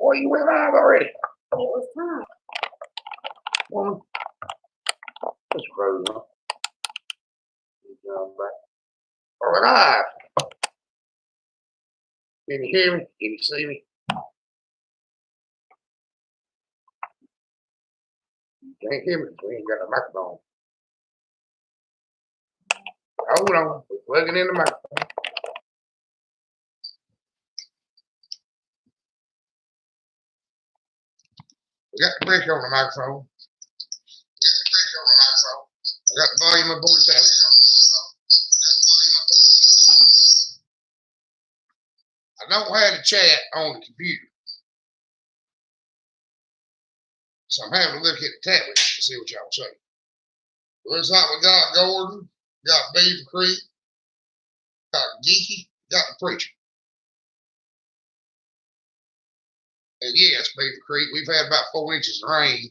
Well, you went live already. It was time. Woman. Just frozen up. We're live. Can you hear me? Can you see me? You can't hear me. We ain't got a microphone. Hold on. We're plugging in the microphone. We got the pressure on the microphone. I got the volume of voice out. I don't have the chat on the computer. So I'm having to look at the tablet to see what y'all say. Looks like we got Gordon, got Beaver Creek, got Geeky, got the preacher. And yes, Beaver Creek, we've had about 4 inches of rain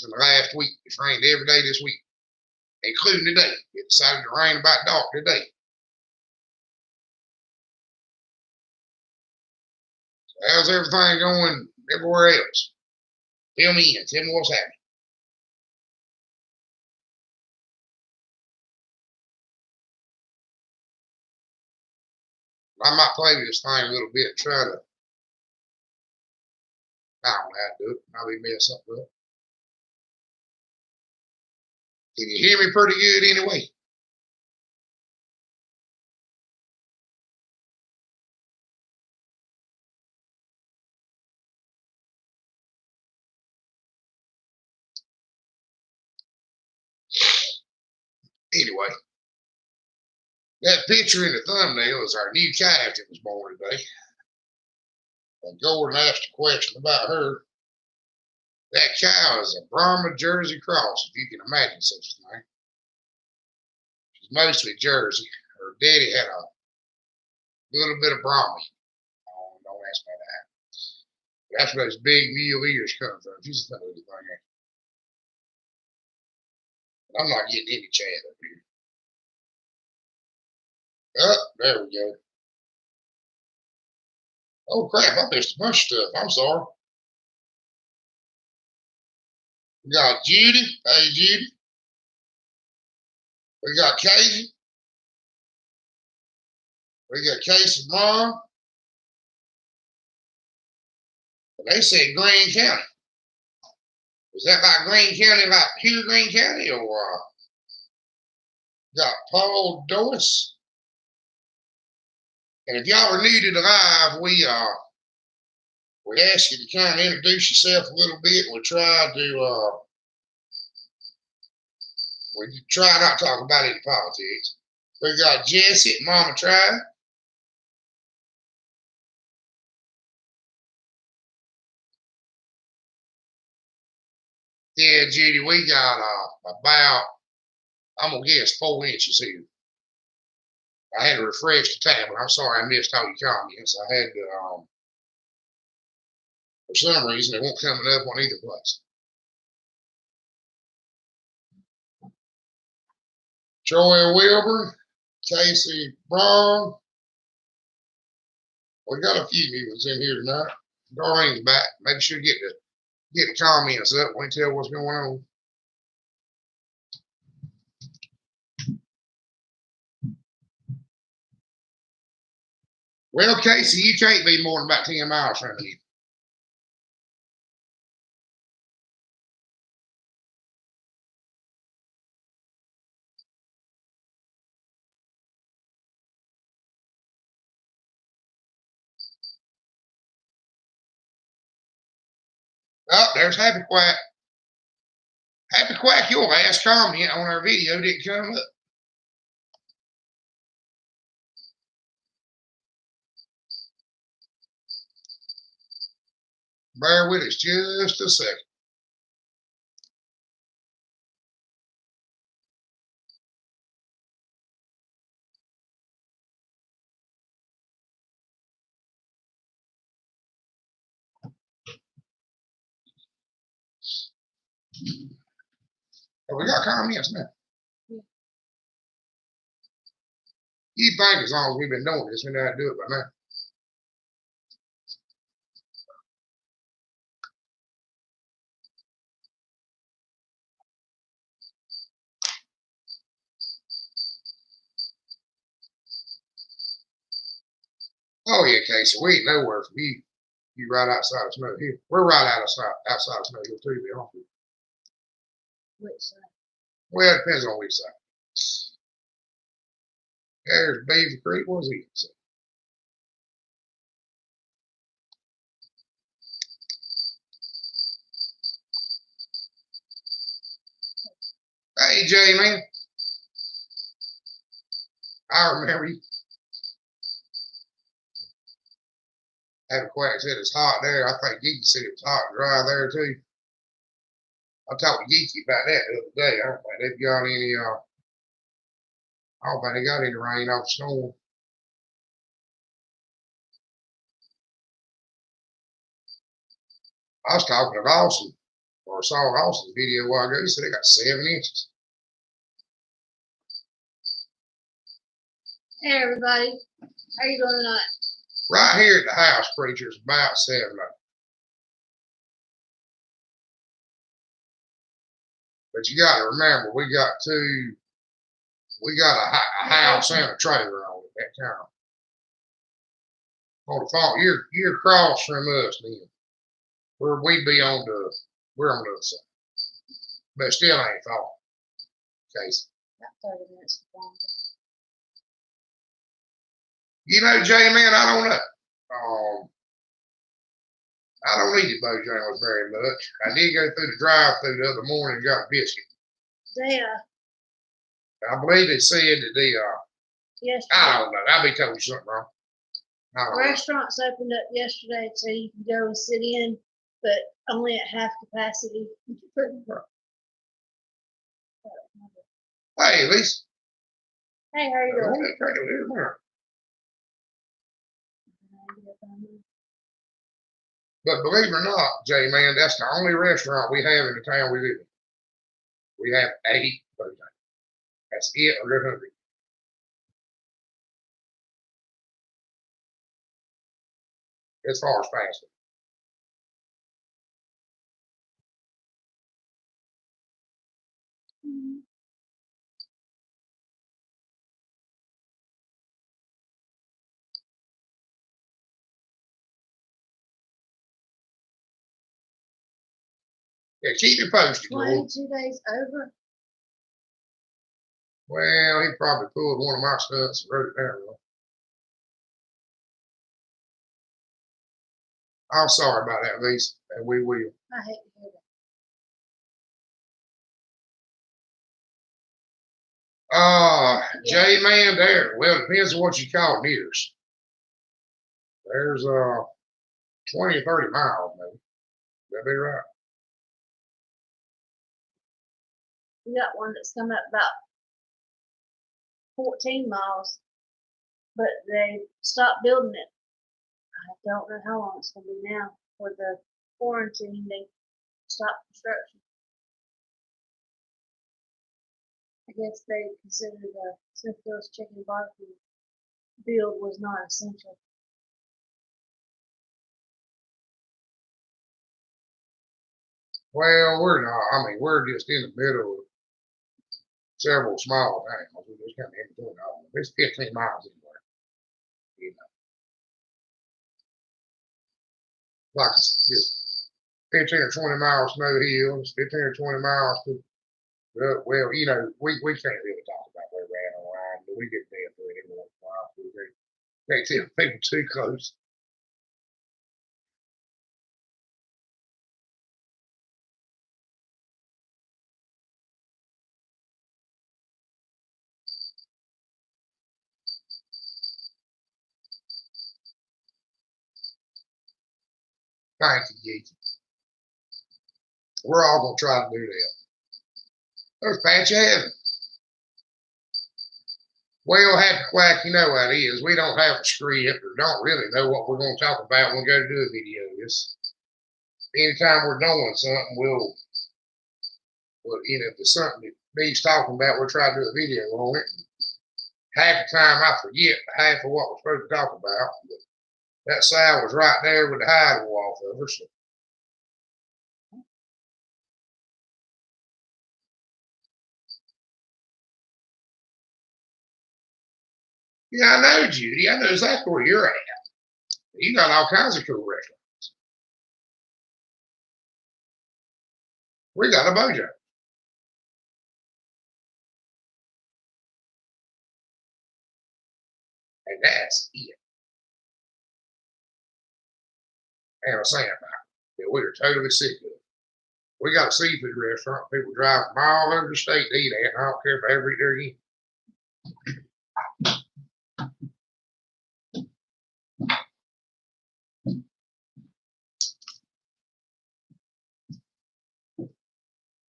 in the last week. It's rained every day this week, including today. It decided to rain about dark today. So how's everything going everywhere else? Fill me in. Tell me what's happening. I might play with this thing a little bit, try to, I don't know how to do it. Probably mess something up. Can you hear me pretty good anyway? Anyway, that picture in the thumbnail is our new calf that was born today. And Gordon asked a question about her. That cow is a Brahma Jersey cross, if you can imagine such a thing. She's mostly Jersey. Her daddy had a little bit of Brahma. Oh, don't ask me that. That's where those big mule ears come from. She's a funny little thing. I'm not getting any chat up here. Oh, there we go. Oh crap, I missed a bunch of stuff. I'm sorry. We got Judy. Hey Judy. We got Casey. We got Casey's mom. And they said Greene County. Is that like Greene County, like Hugh Greene County, or got Paul Doris? And if y'all are new to the live, we ask you to kind of introduce yourself a little bit. We try not to talk about any politics. We got Jesse at Mama Tribe. Yeah, Judy, we got about, I'm gonna guess 4 inches here. I had to refresh the tab, and I'm sorry I missed all your comments. I had to, for some reason, it won't coming up on either place. Joy Wilbur, Casey Braun. We got a few new ones in here tonight. Doreen's back. Make sure you get the comments up. We can tell what's going on. Well, Casey, you can't be more than about 10 miles from me. Oh, there's Happy Quack. Happy Quack, your last comment on our video didn't come up. Bear with us just a second. We got comments now. Yeah. You think as long as we've been doing this, we know how to do it by now. Oh yeah, Casey, we ain't nowhere from you. You right outside of Snow Hill. We're right outside of Snow Hill too, to be honest with you. Which side? Well, it depends on which side. There's Beaver Creek. What's he say? Hey, Jay, man. I remember you. Having Quack said it's hot there. I think Geeky said it was hot and dry there too. I talked to Geeky about that the other day. I don't think they've got any. I don't think they got any rain off the storm. I was talking to Austin, or saw Austin's video a while ago. He said they got 7 inches. Hey everybody, how you doing tonight? Right here at the house, preacher's about 7. But you got to remember, we got a house and a trailer on it that time. On the farm, you're across from us then. Where we'd be we're on the other side. But still ain't far. Casey. About 30 minutes longer. You know, Jay, man, I don't know. I don't eat at Bojangles very much. I did go through the drive-through the other morning and got a biscuit. I believe they said that yes. I don't know. I'll be telling you something wrong. Restaurants opened up yesterday so you can go and sit in, but only at half capacity. Hey, Lisa. Hey, how you doing? But believe it or not, Jay, man, that's the only restaurant we have in the town we live in. We have 8 Bojangles. That's it, or they're hungry. As far as fast food. Yeah, keep me posted, Lord. 22 days over. Well, he probably pulled one of my stunts and wrote it down wrong. I'm sorry about that, Lisa, and we will. I hate to hear that. Jay, man, there. Well, it depends on what you call nears. There's 20 or 30 miles, maybe. That'd be right. We got one that's coming up about 14 miles, but they stopped building it. I don't know how long it's going to be now. For the quarantine, they stopped construction. I guess they considered the Smithfield's chicken barbecue build was not essential. Well, we're not. I mean, we're just in the middle of several small towns. We're just kind of in between all of them. It's 15 miles anywhere. You know. Like just 15 or 20 miles Snow Hills, 15 or 20 miles to, well, you know, we can't really talk about where we're at online, but we get there for it every once in a while. We can't tell people too close. Thank you, Geeky. We're all going to try to do that. There's Patch Heaven. Well, Happy Quack, you know what it is. We don't have a script or don't really know what we're going to talk about when we go to do a video. Anytime we're doing something, we'll you know, if there's something that needs talking about, we'll try to do a video on it. Half the time I forget half of what we're supposed to talk about. But that sow was right there with the hide off of her. So. Yeah, I know, Judy. I know exactly where you're at. You got all kinds of cool restaurants. We got a Bojo. And that's it. And I'm saying about it. We are totally sick of it. We got a seafood restaurant. People drive from all over the state to eat at. And I don't care if I ever eat there again.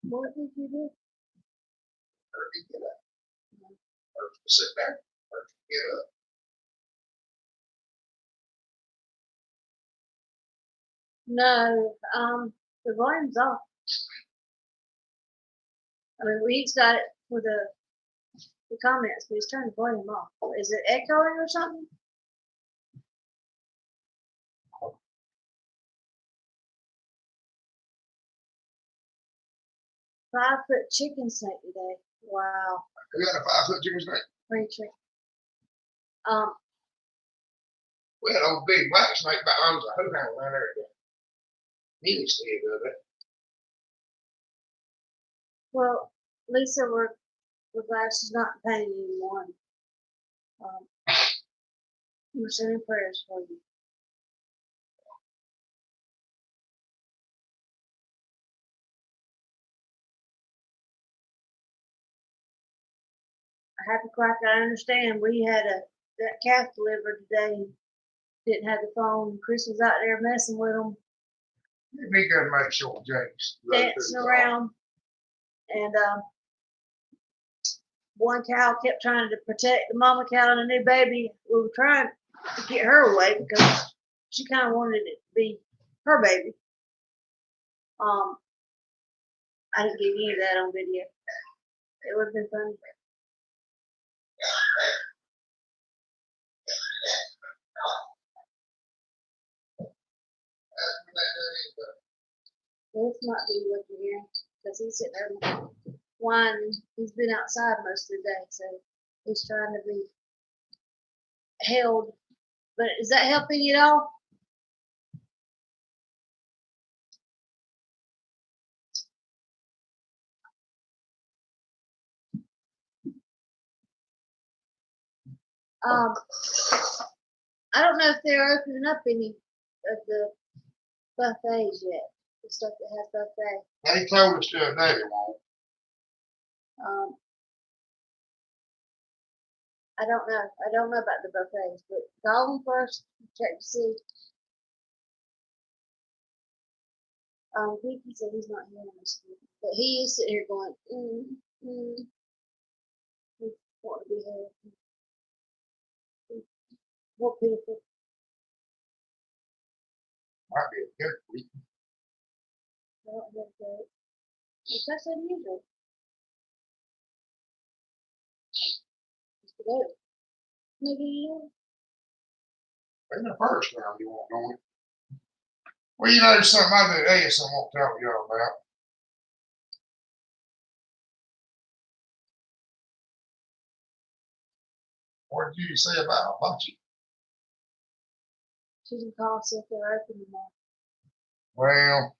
What did you do? Or you get up. Or sit back. Or get up. No, the volume's off. I mean, we each got it for the comments, but he's turned the volume off. Is it echoing or something? Five-foot chicken snake today. Wow. We got a 5-foot chicken snake. Pretty tricky. We had old big black snake about I was a hoe hound down there. He was scared of it. Well, Lisa, we're glad she's not in pain anymore. We're sending prayers for you. Happy Quack, I understand. We had that calf delivered today and didn't have the phone. Chris was out there messing with them. We got to make sure James Dancing around. And one cow kept trying to protect the mama cow and the new baby. We were trying to get her away because she kind of wanted it to be her baby. I didn't give any of that on video. It would have been funny. This might be what you're hearing because he's sitting there whining. He's been outside most of the day, so he's trying to be held. But is that helping you at all? I don't know if they're opening up any of the buffets yet. The stuff that has buffet. They told us the other day they won't. I don't know. I don't know about the buffets, but call them first. Check to see. Vicky said he's not hearing us, but he is sitting here going, He want to be here. More pitiful. Might be a good week. I don't have that. That's unusual. Maybe you. In the first round, you won't know it. Well, you know, there's something I do today, something I won't tell y'all about. What did you say about Hibachi? She can call see if they're open tomorrow. Well,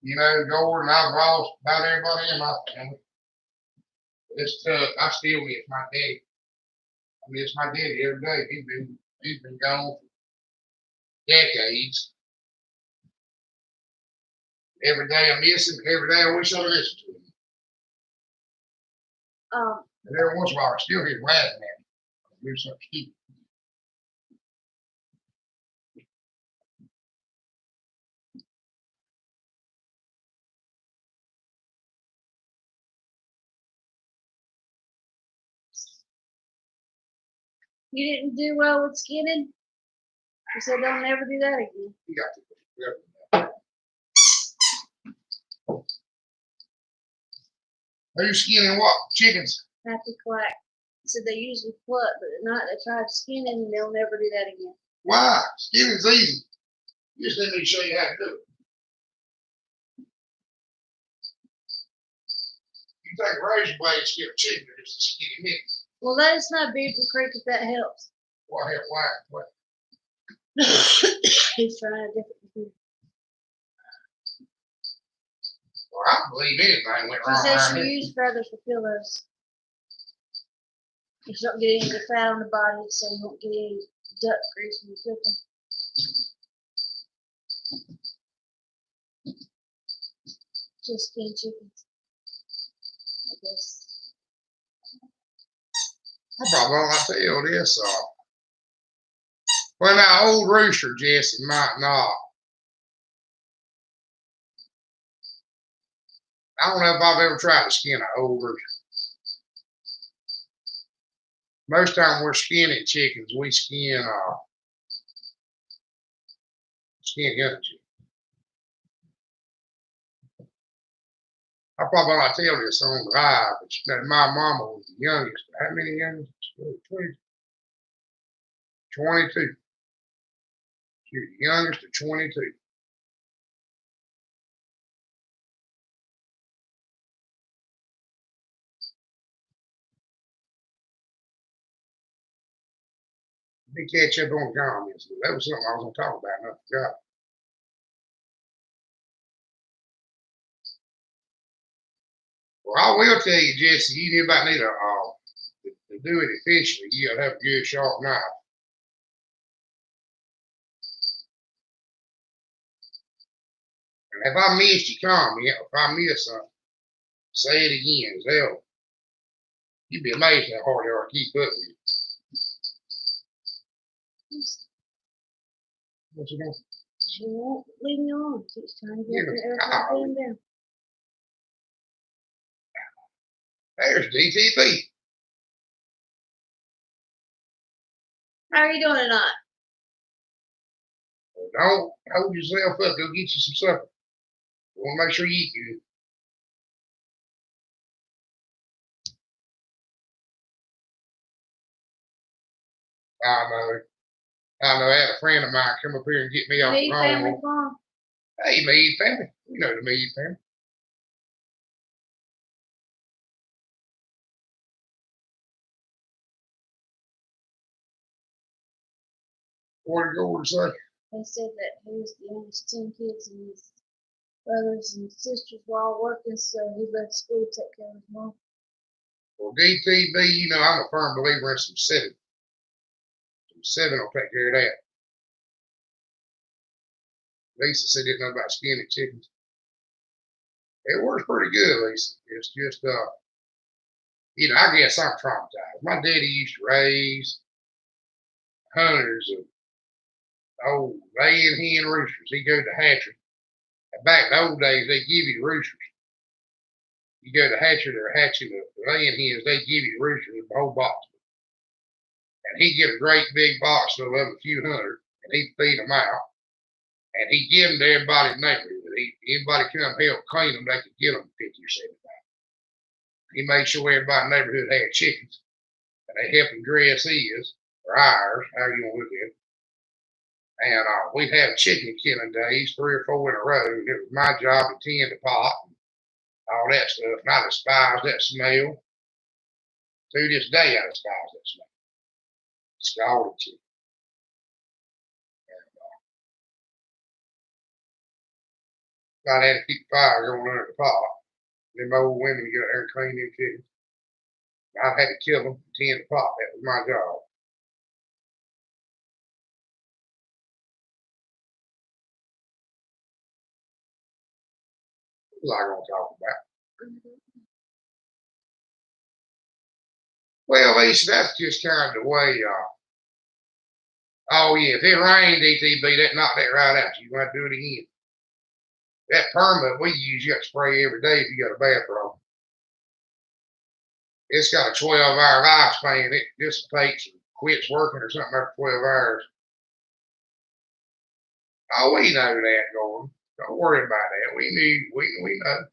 you know, Gordon, I've lost about everybody in my family. It's tough. I still miss my daddy. I miss my daddy every day. He's been gone for decades. Every day I miss him. Every day I wish I'd listened to him. And every once in a while I still hear him laughing at me. Do something stupid. You didn't do well with skinning? You said don't never do that again. You got to. Are you skinning what? Chickens? Happy Quack said they usually pluck, but at night they tried skinning and they'll never do that again. Why? Skinning's easy. You just need me to show you how to do it. You take a razor blade and skin a chicken, it's a skinny mix. Well, let us know, Beaver Creek, if that helps. What help? Why? What? He's trying a different computer. Well, I don't believe anything went She wrong says around she here. used feathers for pillows. You don't get any of the fat on the body, so you won't get any duck grease when you're cooking. Just skin chickens, I guess. I probably won't tell you this. Well, now, old rooster, Jesse, might not. I don't know if I've ever tried to skin an old rooster. Most time we're skinning chickens, we skin young chickens. I probably not tell this on live, but my mama was the youngest. How many youngest? 22. She was the youngest of 22. Let me catch up on comments. That was something I was going to talk about, and I forgot. Well, I will tell you, Jesse, you about need to do it efficiently. You got to have a good sharp knife. And if I missed your comment, if I missed something, say it again. Zell. You'd be amazed how hard they are to keep up with. What's it doing? She won't leave me alone. She's trying to get me everything down. There's DTP. How are you doing tonight? Well, don't hold yourself up. Go get you some supper. You want to make sure you eat good. I know. I had a friend of mine come up here and get me off the Mead family wrong. farm. Hey, Mead family. We know the Mead family. What did Gordon say? They said that he was the youngest 10 kids, and his brothers and sisters were all working, so he left school to take care of his mom. Well, DTB, you know, I'm a firm believer in some seven. Some seven will take care of that. Lisa said didn't know about skinning chickens. It works pretty good, Lisa. It's just, you know, I guess I'm traumatized. My daddy used to raise hunters of old laying hen roosters. He'd go to hatchery. And back in the old days, they give you the roosters. You go to hatchery, they're hatching the laying hens, they give you the roosters with the whole box. And he'd get a great big box full of them, a few hundred, and he'd feed them out. And he'd give them to everybody in the neighborhood. Anybody come help clean them, they could get them 50 or 75. He made sure everybody in the neighborhood had chickens. And they helped him dress his, or ours, however you want to look at it. And we'd have chicken killing days, 3 or 4 in a row. It was my job to tend the pot and all that stuff. And I despise that smell. To this day, I despise that smell. Scalded chicken. I had to keep the fire going under the pot. Them old women get out there and clean them chickens. I had to kill them, tend the pot. That was my job. What was I going to talk about? Well, Lisa, that's just kind of the way. Oh yeah, if it rained, DTB, that knocked that right out. You're going to do it again. That permit we use, you got to spray every day if you got a bathroom. It's got a 12-hour lifespan. It dissipates and quits working or something after 12 hours. Oh, we know that, Gordon. Don't worry about that. We know.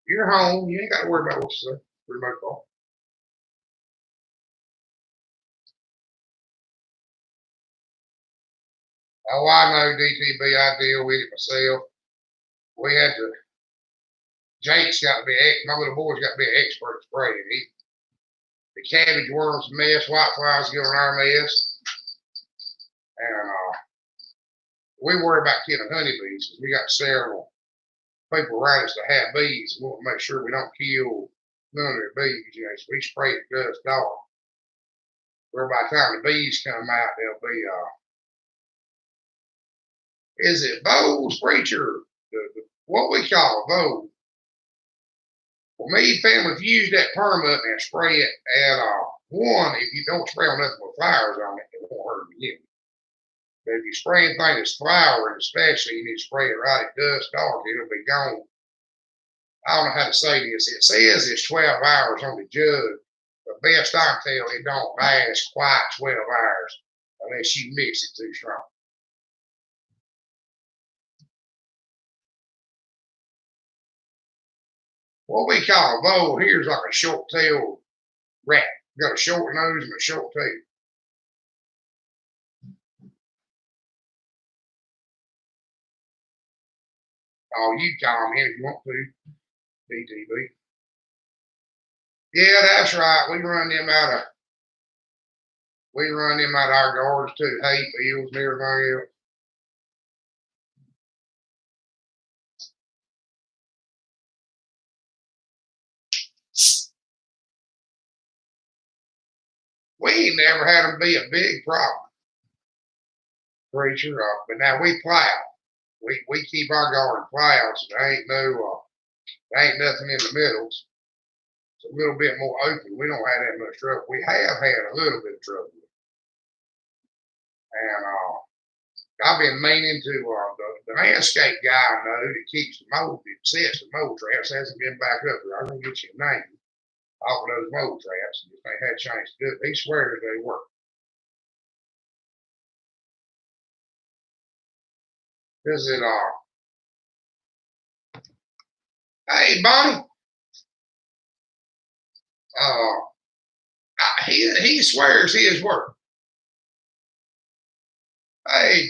You're home. You ain't got to worry about what you say. Pretty much all. Oh, I know, DTB. I deal with it myself. We had to. Jake's got to be. My little boy's got to be an expert spraying. The cabbage worms mess, white flowers get on our mess. And we worry about killing honeybees because we got several people around us that have bees. We want to make sure we don't kill none of their bees. You know, so we spray it dust off. Where by the time the bees come out, they'll be is it Voles, preacher? What we call a vole. Well, me family, if you use that permit and spray it at one, if you don't spray on nothing with flowers on it, it won't hurt again. But if you spray anything that's flowering, especially, you need to spray it right at dusk dark, it'll be gone. I don't know how to say this. It says it's 12 hours on the jug, but best I can tell, it don't last quite 12 hours unless you mix it too strong. What we call a vole here is like a short-tailed rat. Got a short nose and a short tail. Oh, you call me if you want to, DTV. Yeah, that's right. We run them out of our gardens too, hay fields and everything else. We ain't never had them be a big problem, preacher. But now we plow. We keep our garden plowed, so there ain't nothing in the middles. It's a little bit more open. We don't have that much trouble. We have had a little bit of trouble. And I've been meaning to the landscape guy I know that keeps the mold, that sets the mold traps, hasn't been back up there. I'm gonna get you a name off of those mold traps. If they had a chance to do it, he swears they work. Is it hey Bonnie? He swears his work. Hey,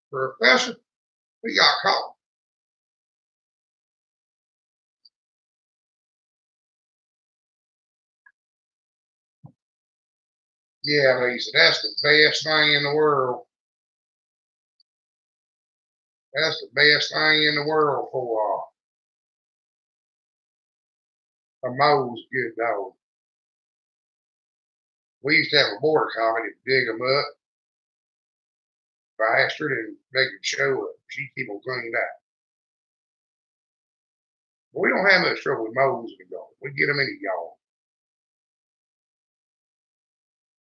Professor, we got caught. Yeah, Lisa, that's the best thing in the world. That's the best thing in the world for a mole's good dog. We used to have a border collie to dig them up, bastard, and they could show up. She'd keep them cleaned out. But we don't have much trouble with moles in the yard. We get them in the yard.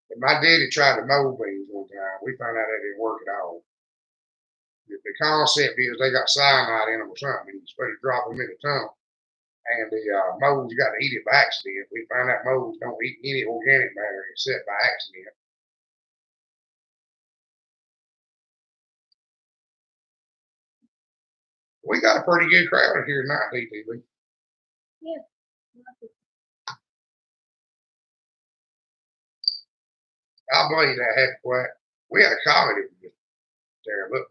And my daddy tried the mole beans one time. We found out that didn't work at all. The concept is they got cyanide in them or something. You're supposed to drop them in the tongue. And the moles got to eat it by accident. We find out moles don't eat any organic matter except by accident. We got a pretty good crowd here tonight, DTV. Yeah. I believe that happened quiet. We had a comedy that was just terrible.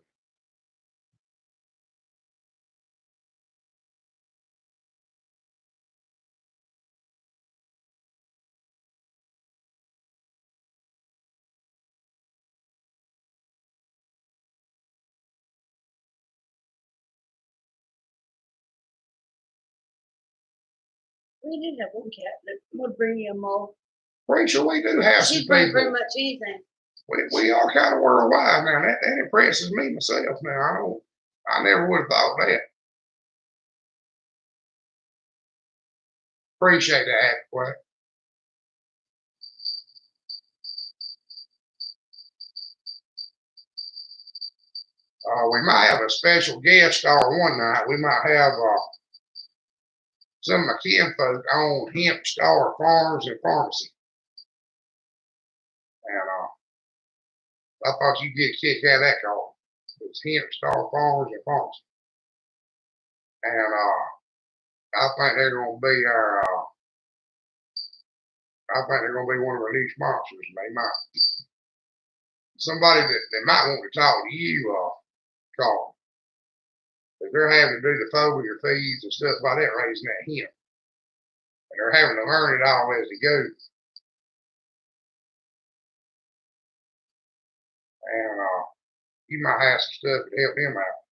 We did have one cat that would bring you a mole. Pretty sure we do have some She'd bring pretty people. much anything. We are kind of worldwide now. That impresses me myself now. I never would have thought that. Appreciate that, Happy Quiet. We might have a special guest star one night. We might have some of my kinfolk own Hemp Star Farms and Pharmacy. And I thought you'd get a kick out of that call. It's Hemp Star Farms and Pharmacy. And I think they're going to be one of our new sponsors. They might. Somebody that might want to talk to you, call. If they're having to do the foliar feeds and stuff like that, raising that hemp. And they're having to learn it all as they go. And you might have some stuff to help him out.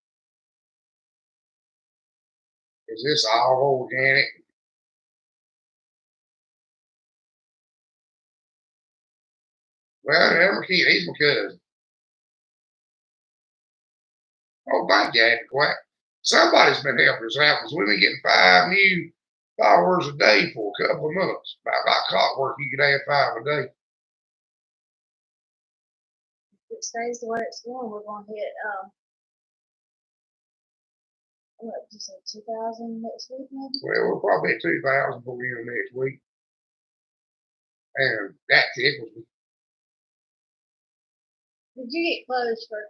Is this all organic? Well, never kid, he's my cousin. Oh, thank you, Andy Quack. Somebody's been helping us out because we've been getting 5 new followers a day for a couple of months. About clockwork, you could have 5 a day. If it stays the way it's going, we're going to hit, what did you say, 2,000 next week maybe? Well, we'll probably hit 2,000 before the end of next week. And that tickles me. Did you get clothes for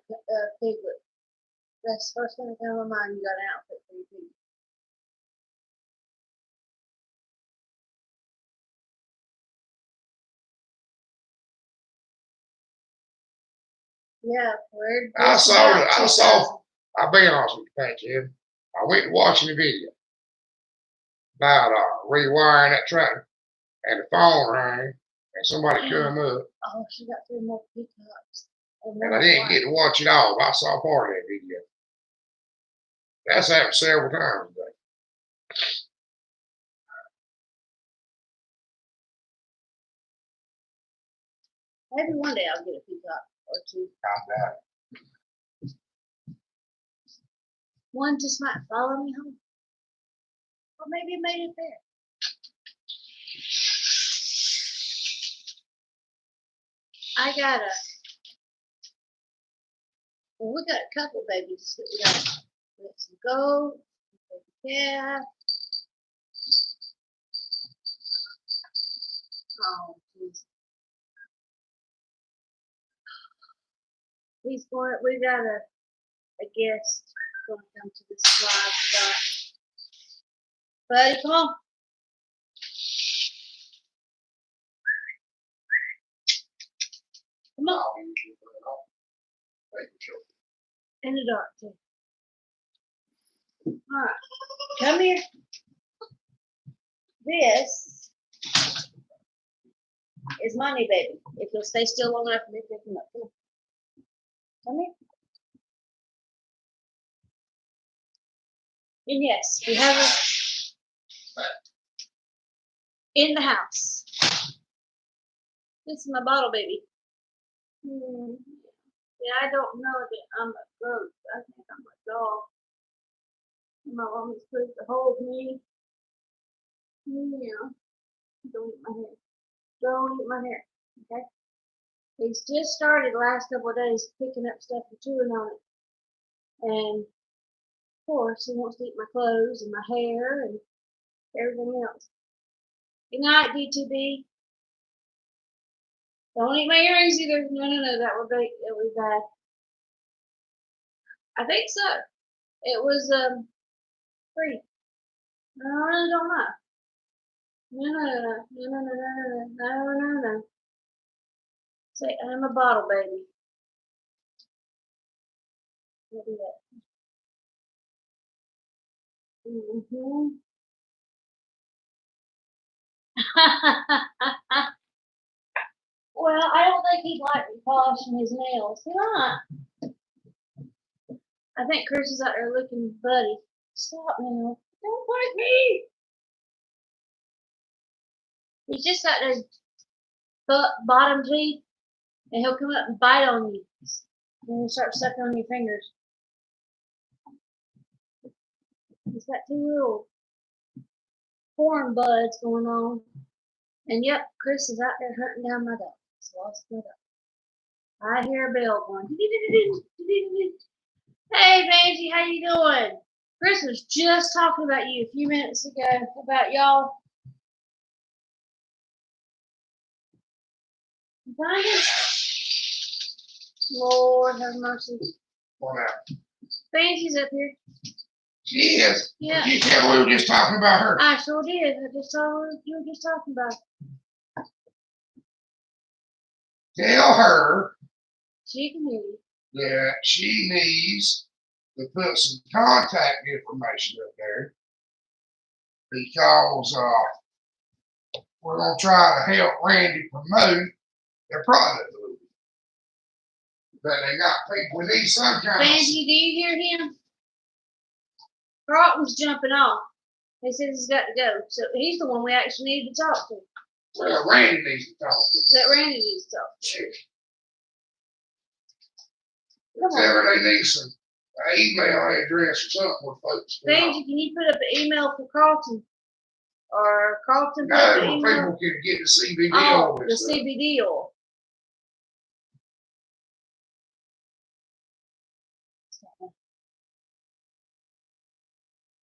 Piglet? That's the first thing that came to my mind. You got an outfit for your Piglet. Yeah, we're I just saw about it. I 2,000. saw. I'll be honest with you, Pat Jim. I went watching the video about rewiring that tractor, and the phone rang, and somebody come up, Oh, she got 3 more pickups. and I didn't get to watch it all. But I saw part of that video. That's happened several times today. Maybe one day I'll get a pickup or 2. I doubt it. One just might follow me home. Or maybe it made it there. We got a couple babies that we got some goats, baby calf. Oh, geez. We got a guest going to come to this live. Buddy, come on. Come on. In the dark, too. Alright. Come here. This is my new baby. If you'll stay still long enough for me to pick him up. Come on. Come here. And yes, we have her in the house. This is my bottle baby. Yeah, I don't know that I'm a goat. I think I'm a dog. My mom is supposed to hold me. Yeah. Don't eat my hair. Don't eat my hair. Okay? He's just started the last couple of days picking up stuff and chewing on it. And of course, he wants to eat my clothes and my hair and everything else. Good night, D2B. Don't eat my earrings either. No, that would be bad. I think so. It was free. No, I really don't know. No. Say I'm a bottle baby. We'll do that. Well, I don't think he'd like me polishing his nails. He might. I think Chris is out there looking buddy. Stop now. Don't bite me. He's just got those bottom teeth, and he'll come up and bite on you. And he'll start sucking on your fingers. He's got 2 little foreign buds going on. And yep, Chris is out there hunting down my dog. He's lost my dog. I hear a bell going. Hey, Benji, how you doing? Chris was just talking about you a few minutes ago, about y'all. You find it? Lord have mercy. What now? Benji's up here. She is. Yeah. You tell we were just talking about her. I sure did. I just saw you were just talking about her. Tell her She can hear you. that she needs to put some contact information up there because we're going to try to help Randy promote their product a little bit. But they got people with these some kind of. Banji, do you hear him? Carlton's jumping off. He says he's got to go. So he's the one we actually need to talk to. Well, Randy needs to talk to. That Randy needs to talk to. Come Tell on. her they need some email address or something with folks. Banji, can you put up an email for Carlton? Or Carlton put No, up an where email? people can get the CBD Oh, oil. the CBD oil.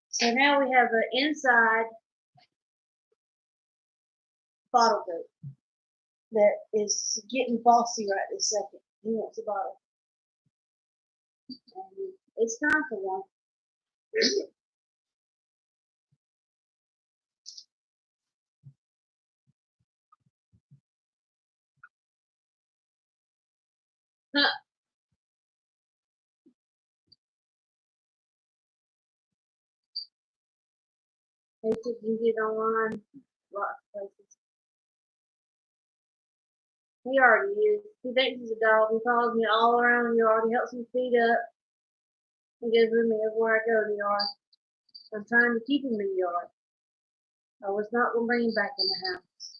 So now we have an inside bottle goat that is getting bossy right this second. He wants a bottle. And it's time for one. Is it? Huh. They can get online lots of places. He already is. He thinks he's a dog. He follows me all around the yard. He helps me feed up. He goes with me everywhere I go in the yard. I'm trying to keep him in the yard. I was not going to bring him back in the house.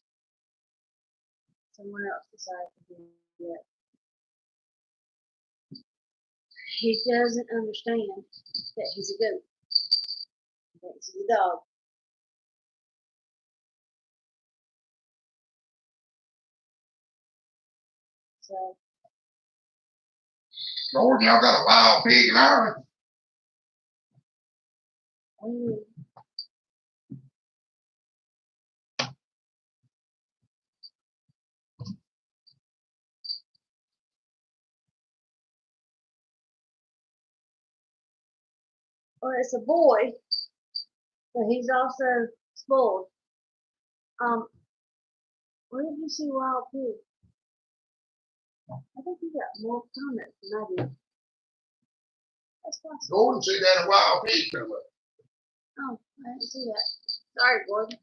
Someone else decided to do that. He doesn't understand that he's a goat. He thinks he's a dog. So, Gordon, y'all got a wild pig in Ireland? mm, well, it's a boy, but he's also spoiled. Where did you see Wild Pig? I think you got more comments than I did. That's possible. Gordon see that a wild pig come up. Oh, I didn't see that. Sorry, Gordon.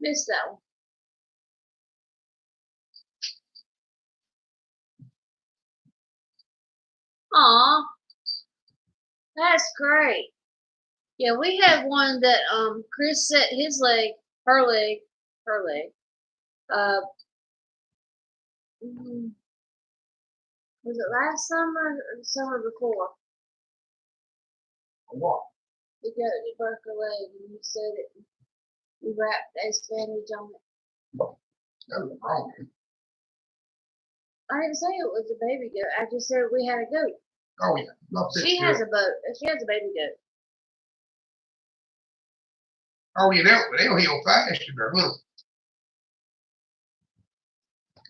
Missed that one. Aw, that's great. Yeah, we have one that Chris set his leg, her leg, uh, was it last summer or the summer before? What? The goat that broke her leg and you set it, we wrapped a bandage on it. That was wrong. I didn't say it was a baby goat. I just said we had a goat. Oh, yeah. Love this She girl. has a boat. She has a baby goat. Oh, you know, they'll heal fast if they're little.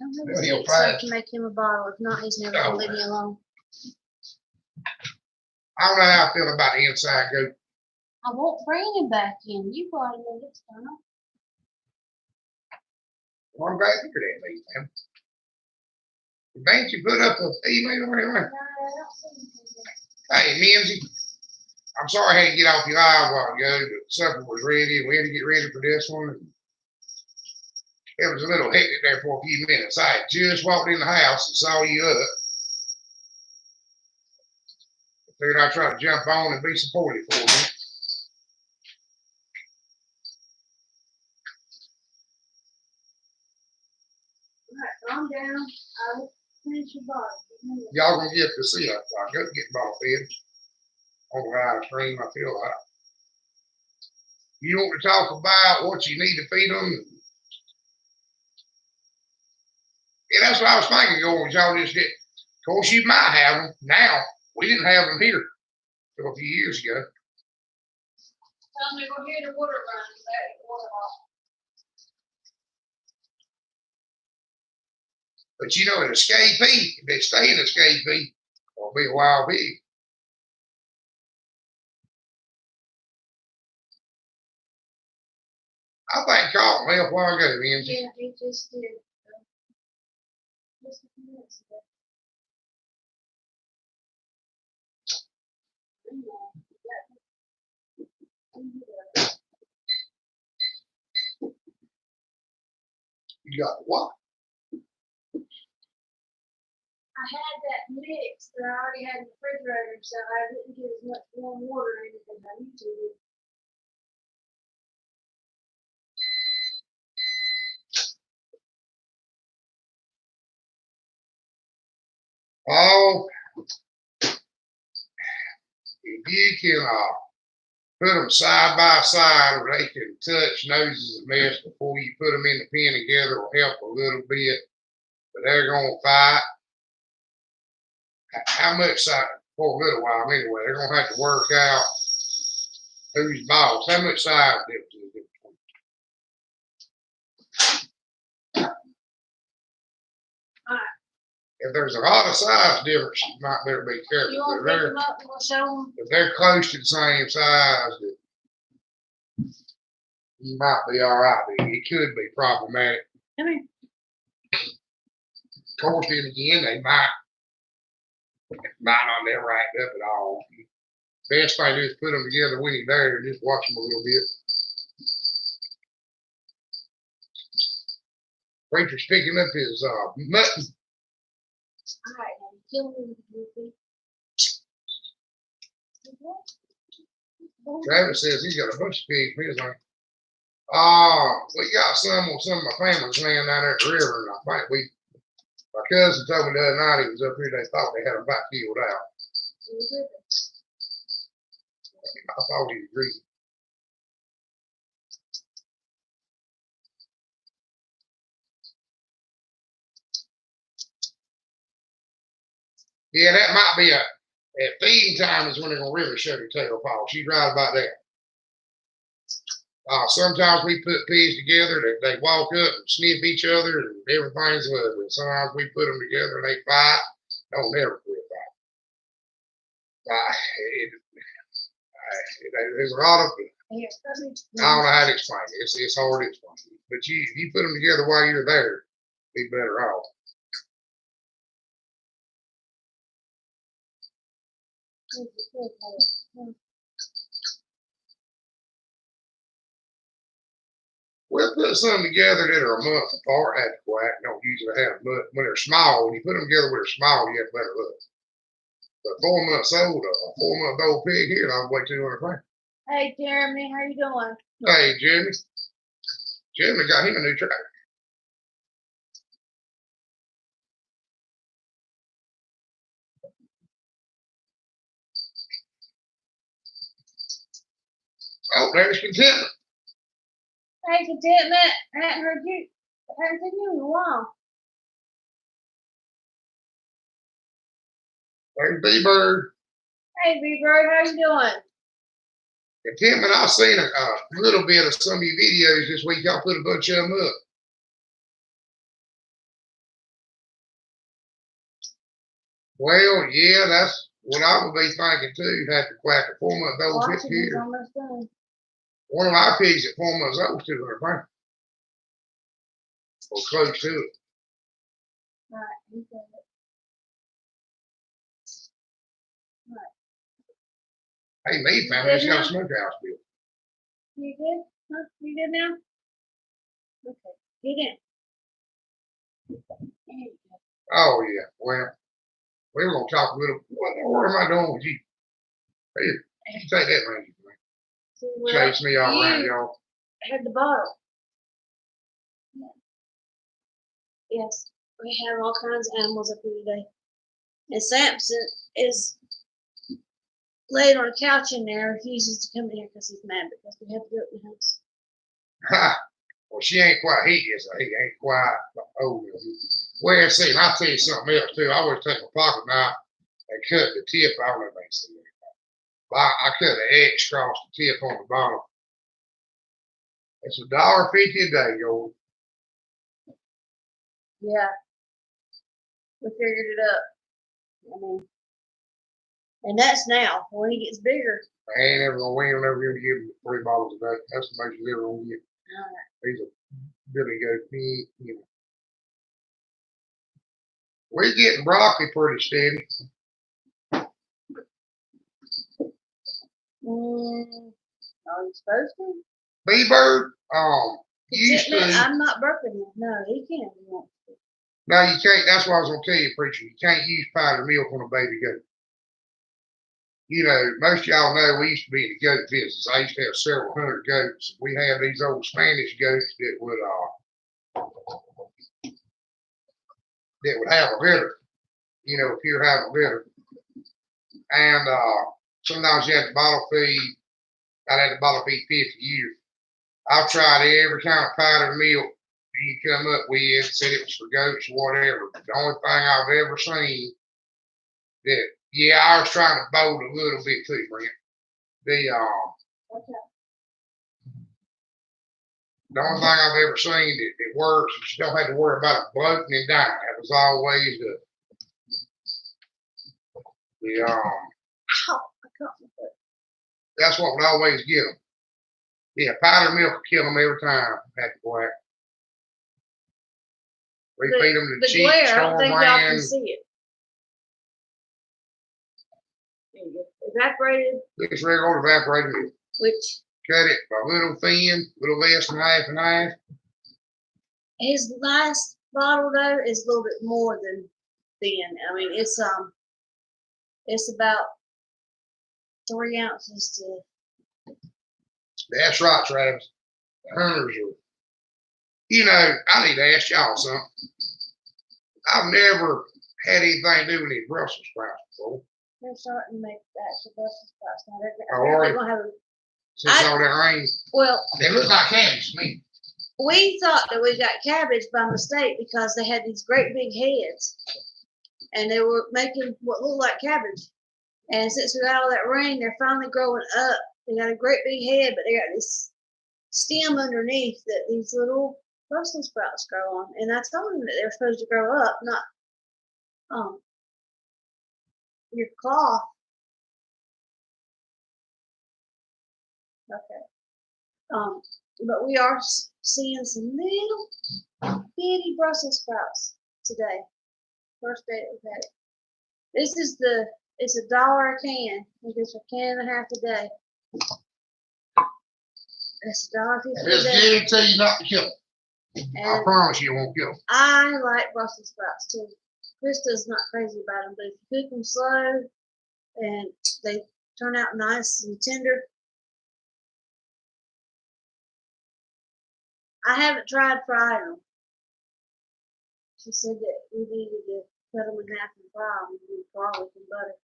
I'm They'll going heal to fast. make him a bottle. If not, he's never going to leave me alone. I don't know how I feel about the inside goat. I won't bring him back in. You brought him in this time. Well, I'm glad you could have me, man. Ain't you put up a email or anything? No, I don't see anything yet. Hey, Minzy, I'm sorry I had to get off your eye a while ago, but supper was ready and we had to get ready for this one. It was a little hectic there for a few minutes. I had just walked in the house and saw you up. I figured I'd try to jump on and be supportive for you. All right, calm down. I will finish your bottle. Y'all gonna get to see us. I go get ball fed. On the ice cream, I feel like. You want to talk about what you need to feed them? Yeah, that's what I was thinking. Going, y'all just get. Of course, you might have them now. We didn't have them here till a few years ago. Tell me, we're here to water run. Water off. But you know, an escapee, if they stay an escapee, it'll be a wild pig. I think Carlton left a while ago, Lindsay. Yeah, he just did. Just a few minutes ago. You got what? I had that mix that I already had in the refrigerator, so I didn't get as much warm water in it as I usually do. Oh, if you can put them side by side where they can touch noses and mess before you put them in the pen together will help a little bit. But they're going to fight. How much side for a little while anyway? They're going to have to work out who's boss. How much size difference is it between? If there's a lot of size difference, you might better be careful. You want to pick them up and we'll show them? If they're close to the same size, you might be all right. But it could be problematic. Come here. Of course, then again, they might not never act up at all. Best thing is put them together when you're there and just watch them a little bit. Preacher's picking up his mutton. All right, now kill me with the Travis says he's got a bunch of pigs. He's like, we got some on some of my family's land down there at the river, and I think my cousin told me the other night he was up here. They thought they had them about killed out. I thought he agreed. Yeah, that might be at feeding time is when they're gonna really show their tail fall. She's right about that. Sometimes we put pigs together, they walk up and sniff each other and everything's lovely. Sometimes we put them together and they fight. Don't never quit fighting. There's a lot of, I don't know how to explain it. It's hard to explain. But if you put them together while you're there, be better off. We'll put some together that are a month apart at the quack. Don't usually have much. When they're small, when you put them together when they're small, you have better luck. But 4 months old, a 4-month-old pig here, I'll weigh 200 pounds. Hey, Jeremy, how you doing? Hey, Jeremy. Jeremy got him a new tractor. Oh, there's Contentment. Hey, Contentment. I haven't heard you. I haven't seen you in a while. There's B-Bird. Hey, B-Bird, how you doing? Contentment, I've seen a little bit of some of your videos this week. Y'all put a bunch of them up. Well, yeah, that's what I would be thinking too. Had to quack a 4-month-old pig here. One of my pigs at 4 months old was 200 pounds. Or close to it. Right. Hey, me family just got a smokehouse built. You good? Huh? You good now? Okay. Get in. Oh yeah. Well, we were gonna talk a little. What am I doing with you? Here, you take that man. Chase me all around, y'all. Had the bottle. Yes, we have all kinds of animals up here today. And Samson is laid on a couch in there, refuses to come in here because he's mad because we have a goat in the house. Ha! Well, she ain't quite he is. He ain't quite old. Well, see, and I'll tell you something else too. I always take a pocket knife and cut the tip. I don't know if they see it. I cut an X across the tip on the bottom. It's $1.50 a day, yo. Yeah. We figured it up. I mean, and that's now. When he gets bigger. I ain't ever gonna win. Never gonna give him 3 bottles a day. That's the most he's ever gonna get. He's a Billy Goat. You know. We're getting broccoli pretty steady. Are you supposed to? B-Bird, used to. I'm not burping him. No, he can if he wants to. No, you can't. That's what I was gonna tell you, preacher. You can't use powdered milk on a baby goat. You know, most of y'all know we used to be in the goat business. I used to have several hundred goats. We had these old Spanish goats that would have a litter. You know, if you're having a litter, and sometimes you had to bottle feed. I had to bottle feed 50 years. I've tried every kind of powdered milk you can come up with, said it was for goats or whatever. The only thing I've ever seen that, yeah, I was trying to bold a little bit too, Brent. The the only thing I've ever seen that works is you don't have to worry about it bloating and dying. That was always the that's what would always get them. Yeah, powdered milk will kill them every time at the black. We feed them the cheap glare, I don't store think y'all can brand. see it. Evaporated, It's regular evaporated milk. which Cut it a little thin, a little less than half and half. his last bottle though is a little bit more than thin. I mean, it's about 3 ounces to. That's right, Travis. The hunters are. You know, I need to ask y'all something. I've never had anything to do with any Brussels sprouts before. They're starting to make actual Brussels sprouts now. Oh, They're gonna have a. Since all that rain, Well, they look like cabbage to me. we thought that we got cabbage by mistake because they had these great big heads, and they were making what looked like cabbage. And since we got all that rain, they're finally growing up. They got a great big head, but they got this stem underneath that these little Brussels sprouts grow on. And I told them that they're supposed to grow up, not your cloth. Okay. But we are seeing some little bitty Brussels sprouts today. First day that we've had it. This is it's $1 a can. I think it's a can and a half a day. It's $1.50 a It's day. guarantee you not to kill them. I promise you it won't kill them. I like Brussels sprouts too. Krista's not crazy about them, but if you cook them slow and they turn out nice and tender. I haven't tried frying them. She said that we needed to cut them in half and fry them with garlic and butter.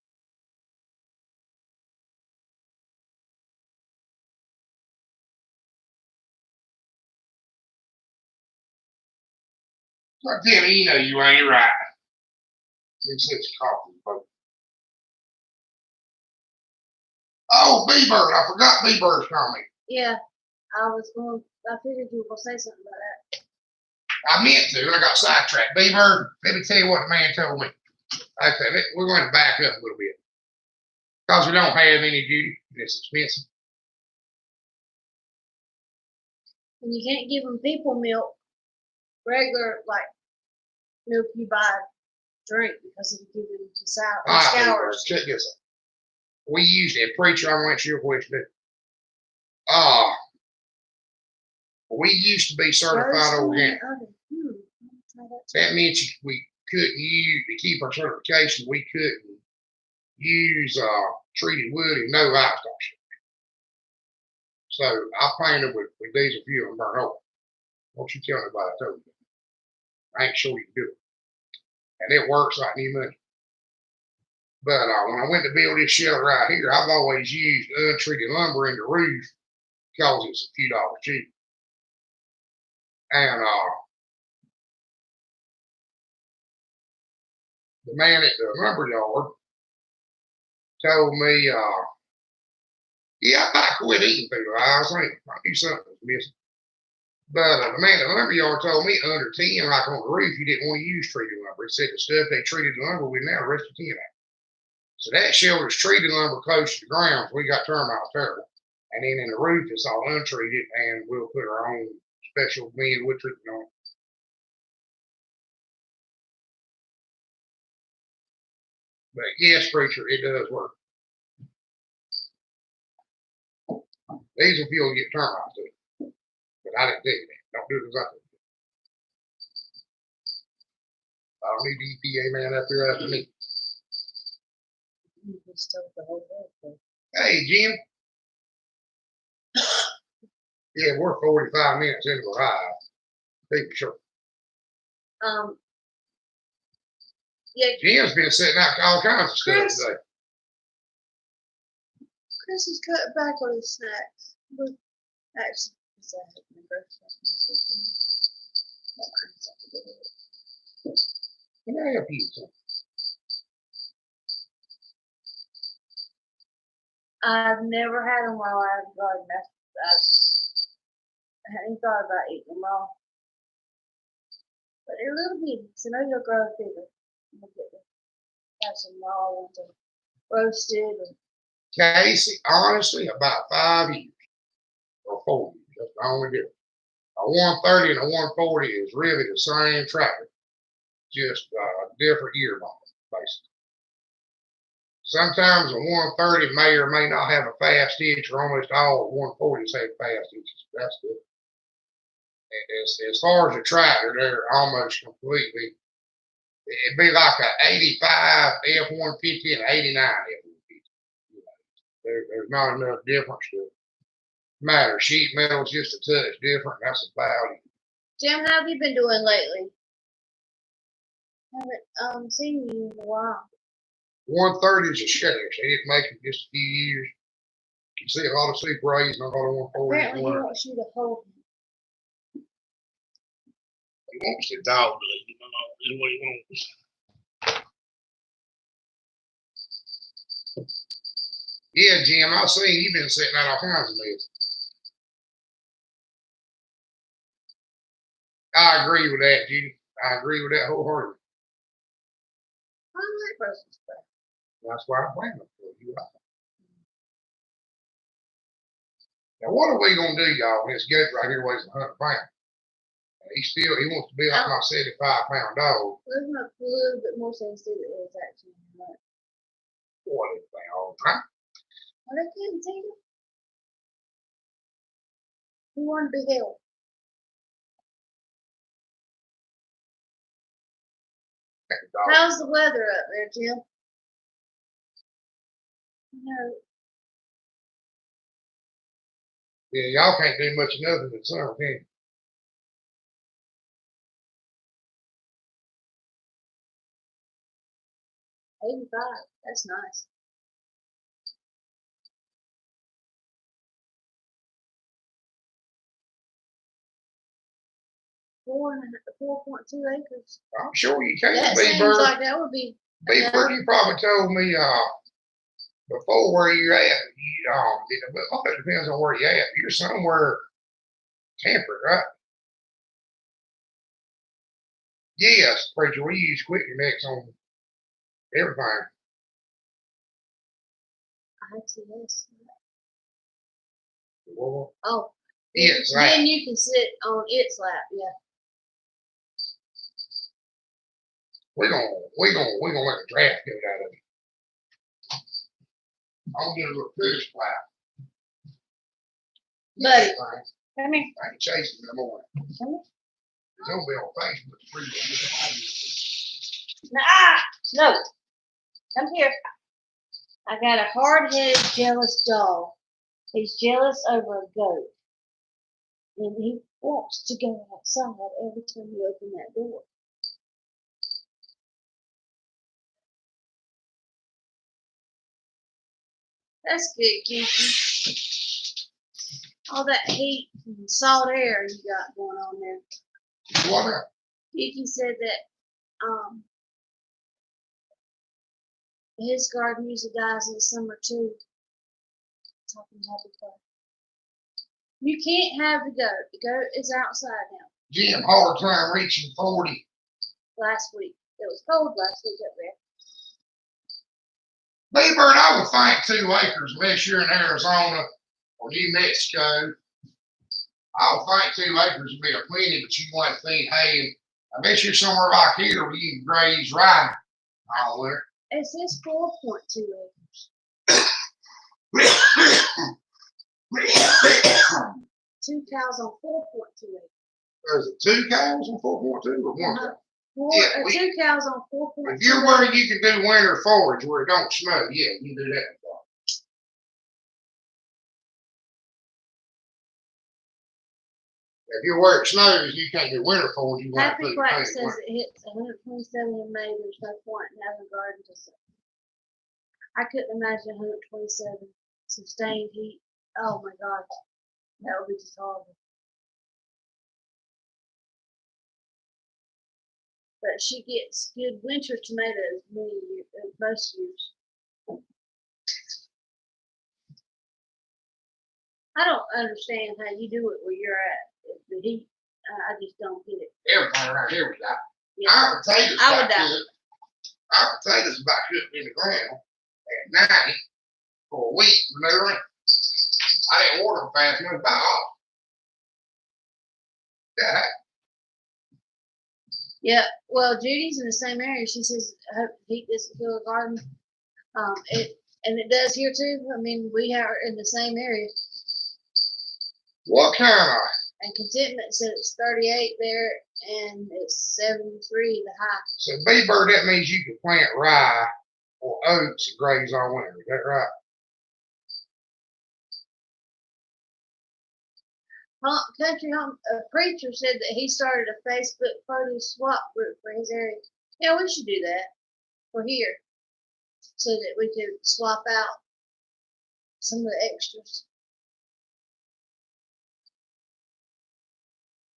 I tell you, you ain't right. It's such coffee, folks. Oh, B-Bird. I forgot B-Bird's coming. Yeah, I figured you were going to say something about that. I meant to, and I got sidetracked. B-Bird, let me tell you what the man told me. Okay, we're going to back up a little bit. Because we don't have any duty, it's expensive. And you can't give them people milk, regular, like, milk you buy drink because it'll give them to scours. Check this out. We used a preacher, I went to which did. We used to be certified organic. That meant we couldn't use, to keep our certification, we couldn't use treated wood and no livestock. So I painted with diesel fuel and burn oil. Don't you tell anybody I told you. I ain't sure you can do it. And it works like new money. But when I went to build this shelter right here, I've always used untreated lumber in the roof because it's a few dollars cheaper. And the man at the lumber yard told me, yeah, I might quit eating food. I was thinking, I do something missing. But the man at the lumber yard told me under 10, like on the roof, you didn't want to use treated lumber. He said the stuff they treated the lumber with now, the rest of 10 out. So that shelter's treated lumber close to the ground. We got termites terrible. And then in the roof, it's all untreated, and we'll put our own special blend wood treatment on it. But yes, preacher, it does work. Diesel fuel get termites too. But I didn't do that. Don't do it as I do. I don't need the EPA man up here after me. You just told the whole day. Hey, Jim. Yeah, we're 45 minutes into the ride. Be sure. Yeah, Jim's been setting out all kinds of stuff Chris. today. Chris is cutting back on his snacks. But actually, he's at my grocery shop this weekend. That might have something to do with it. Can I help you? Son? I've never had them while I was garden. I hadn't thought about eating them raw. But they're little bitty, so maybe they'll grow bigger. We'll get them. Have some raw ones or roasted. Or Casey, honestly, about 5 years or 4 years. That's the only difference. A 130 and a 140 is really the same tractor, just a different year model, basically. Sometimes a 130 may or may not have a fast hitch, or almost all 140s have fast hitches. That's good. As far as the tractor, they're almost completely. It'd be like an 85 F-150 and 89 F-150. There's not enough difference to matter. Sheet metal's just a touch different. That's about it. Jim, how have you been doing lately? Haven't seen you in a while. 130 is a sheriff. They didn't make it just a few years. You see a lot of Super 8s and a lot of 140s. Apparently, he wants you to hold him. He wants the dog to leave him alone. That's what he wants. Yeah, Jim, I've seen you've been setting out all kinds of mess. I agree with that, Judy. I agree with that wholeheartedly. I like Brussels sprouts. That's why I'm playing for you. Now, what are we gonna do, y'all? When this goat right here weighs 100 pounds. He wants to be like my 75-pound dog. There's a little bit more sense to it is actually. What is they all the time? Well, they couldn't see it. He wanted to be held. How's the weather up there, Jim? No. Yeah, y'all can't do much of nothing in summer, can you? $85. That's nice. Four 4.2 acres. I'm sure you can. That seems B-Bird. like that would be. B-Bird, you probably told me before where you're at. But it depends on where you're at. You're somewhere temperate, right? Yes, preacher. We use Quickie Mix on everything. I see this. Well, Oh. it's lap. Then you can sit on its lap, yeah. We're gonna let the draft get out of it. I'm gonna get a little fish lap. Buddy, come here. I can chase him in the morning. Come here. It's gonna be on Facebook. No. Come here. I got a hard-headed, jealous dog. He's jealous over a goat. And he wants to go outside every time you open that door. That's good, Kiki. All that heat and salt air you got going on there. What? Kiki said that his garden usually dies in the summer too. Talking happy place. You can't have the goat. The goat is outside now. Jim, hard time reaching 40. Last week. It was cold last week up there. B-Bird, I would think 2 acres, unless you're in Arizona or New Mexico. I would think 2 acres would be a plenty, but you want to feed hay. And I bet you're somewhere like here where you can graze rye all there. It says 4.2 acres. 2 cows on 4.2 acres. Is it 2 cows on 4.2 or 1 cow? Yeah, two cows on 4.2. if you're where you can do winter forage where it don't snow, yeah, you do that. If you're where it snows, you can't do winter forage. You want to Happy put Quack it says it hits 127 in May. There's no point in having a garden to sell. I couldn't imagine 127 sustained heat. Oh my God, that would be just horrible. But she gets good winter tomatoes most years. I don't understand how you do it where you're at. The heat, I just don't get it. Everything around here was out. Yeah. Our potatoes I would about die. good. Our potatoes about good in the ground at 90 for a week when they rain. I didn't water them fast enough to buy off. Yeah. Yeah, well, Judy's in the same area. She says her heat doesn't kill a garden. And it does here too. I mean, we are in the same area. What kind of? And Contentment said it's 38 there, and it's 73 the high. So B-bird, that means you can plant rye or oats and graze all winter. Is that right? Country Home Preacher said that he started a Facebook produce swap group for his area. Yeah, we should do that for here, so that we could swap out some of the extras.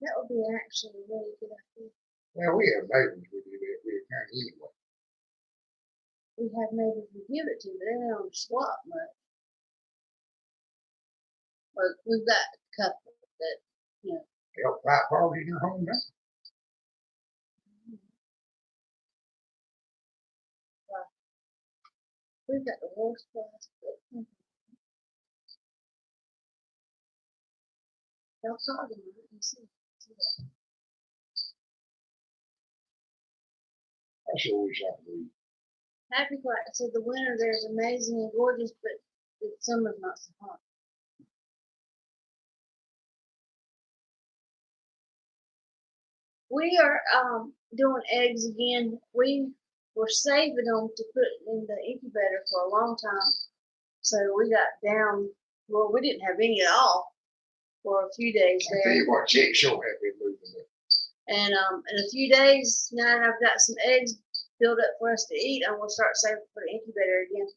That would be actually a really good idea. Well, we have neighbors we do that with kind of anyway. We have neighbors we give it to, but they don't swap much. But we've got a couple that, you know. Help fight party in your home now. We've got the worst class. They'll call them and see that. I sure wish I could read. Happy Quack said the winter there is amazing and gorgeous, but the summer's not so hot. We are doing eggs again. We were saving them to put in the incubator for a long time. So we got down, well, we didn't have any at all for a few days I tell there. you what, chicks sure have been moving it. And in a few days, now that I've got some eggs built up for us to eat, I'm going to start saving for the incubator again.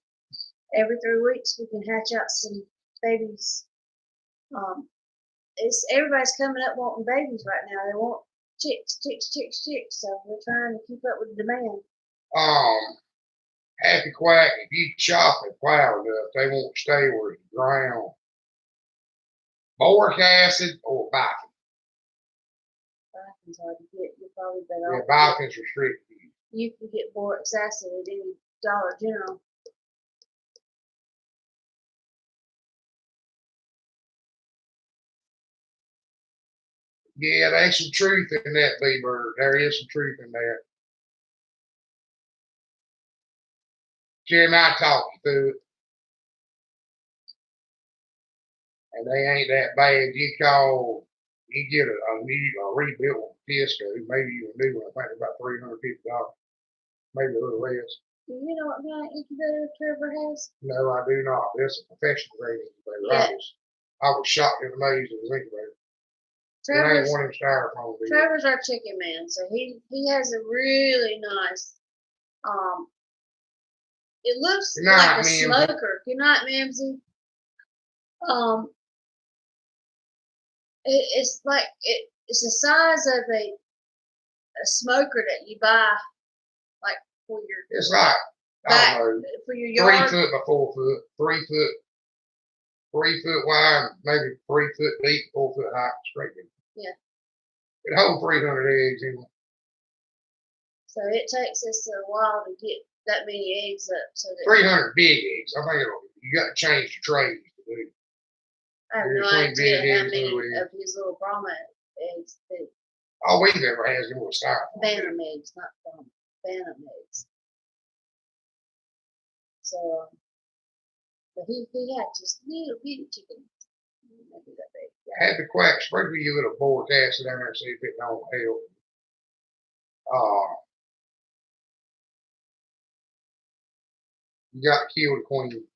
Every 3 weeks, we can hatch out some babies. Everybody's coming up wanting babies right now. They want chicks. So we're trying to keep up with the demand. Happy Quack, if you chop and plow it up, they won't stay where it's ground. Boric acid or bifid? Bifid's hard to get. You're probably better Yeah, off. bifid's restricted. You can get boric acid at any Dollar General. Yeah, there's some truth in that, B-bird. There is some truth in that. Jim, I talked you through it. And they ain't that bad. You get a rebuilt one from Tisco, maybe you a new one, I think about $350. Maybe a little less. Do you know what kind of incubator Trevor has? No, I do not. That's a professional grade incubator. Yeah. I was shocked and amazed at his incubator. It ain't one of them styrofoam. Trevor's our chicken man, so he has a really nice it looks like a smoker. Good night, Mamsie. It's like it's the size of a smoker that you buy like for your it's like I don't know, for your yard. 3 foot by 4 foot, 3 foot wide, maybe 3 foot deep, 4 foot high, straight in. Yeah. It holds 300 eggs in it. So it takes us a while to get that many eggs up. So that 300 big eggs. I think you got to change the trays to do. I have no idea how many of his little Brahma eggs that. All we've ever had is little styrofoam. Bantam eggs, not Brahma. Bantam eggs. So, but he had just little bitty chickens. Maybe that big. Happy Quack, sprinkle your little boric acid down there and see if it don't help. You got to kill the queen.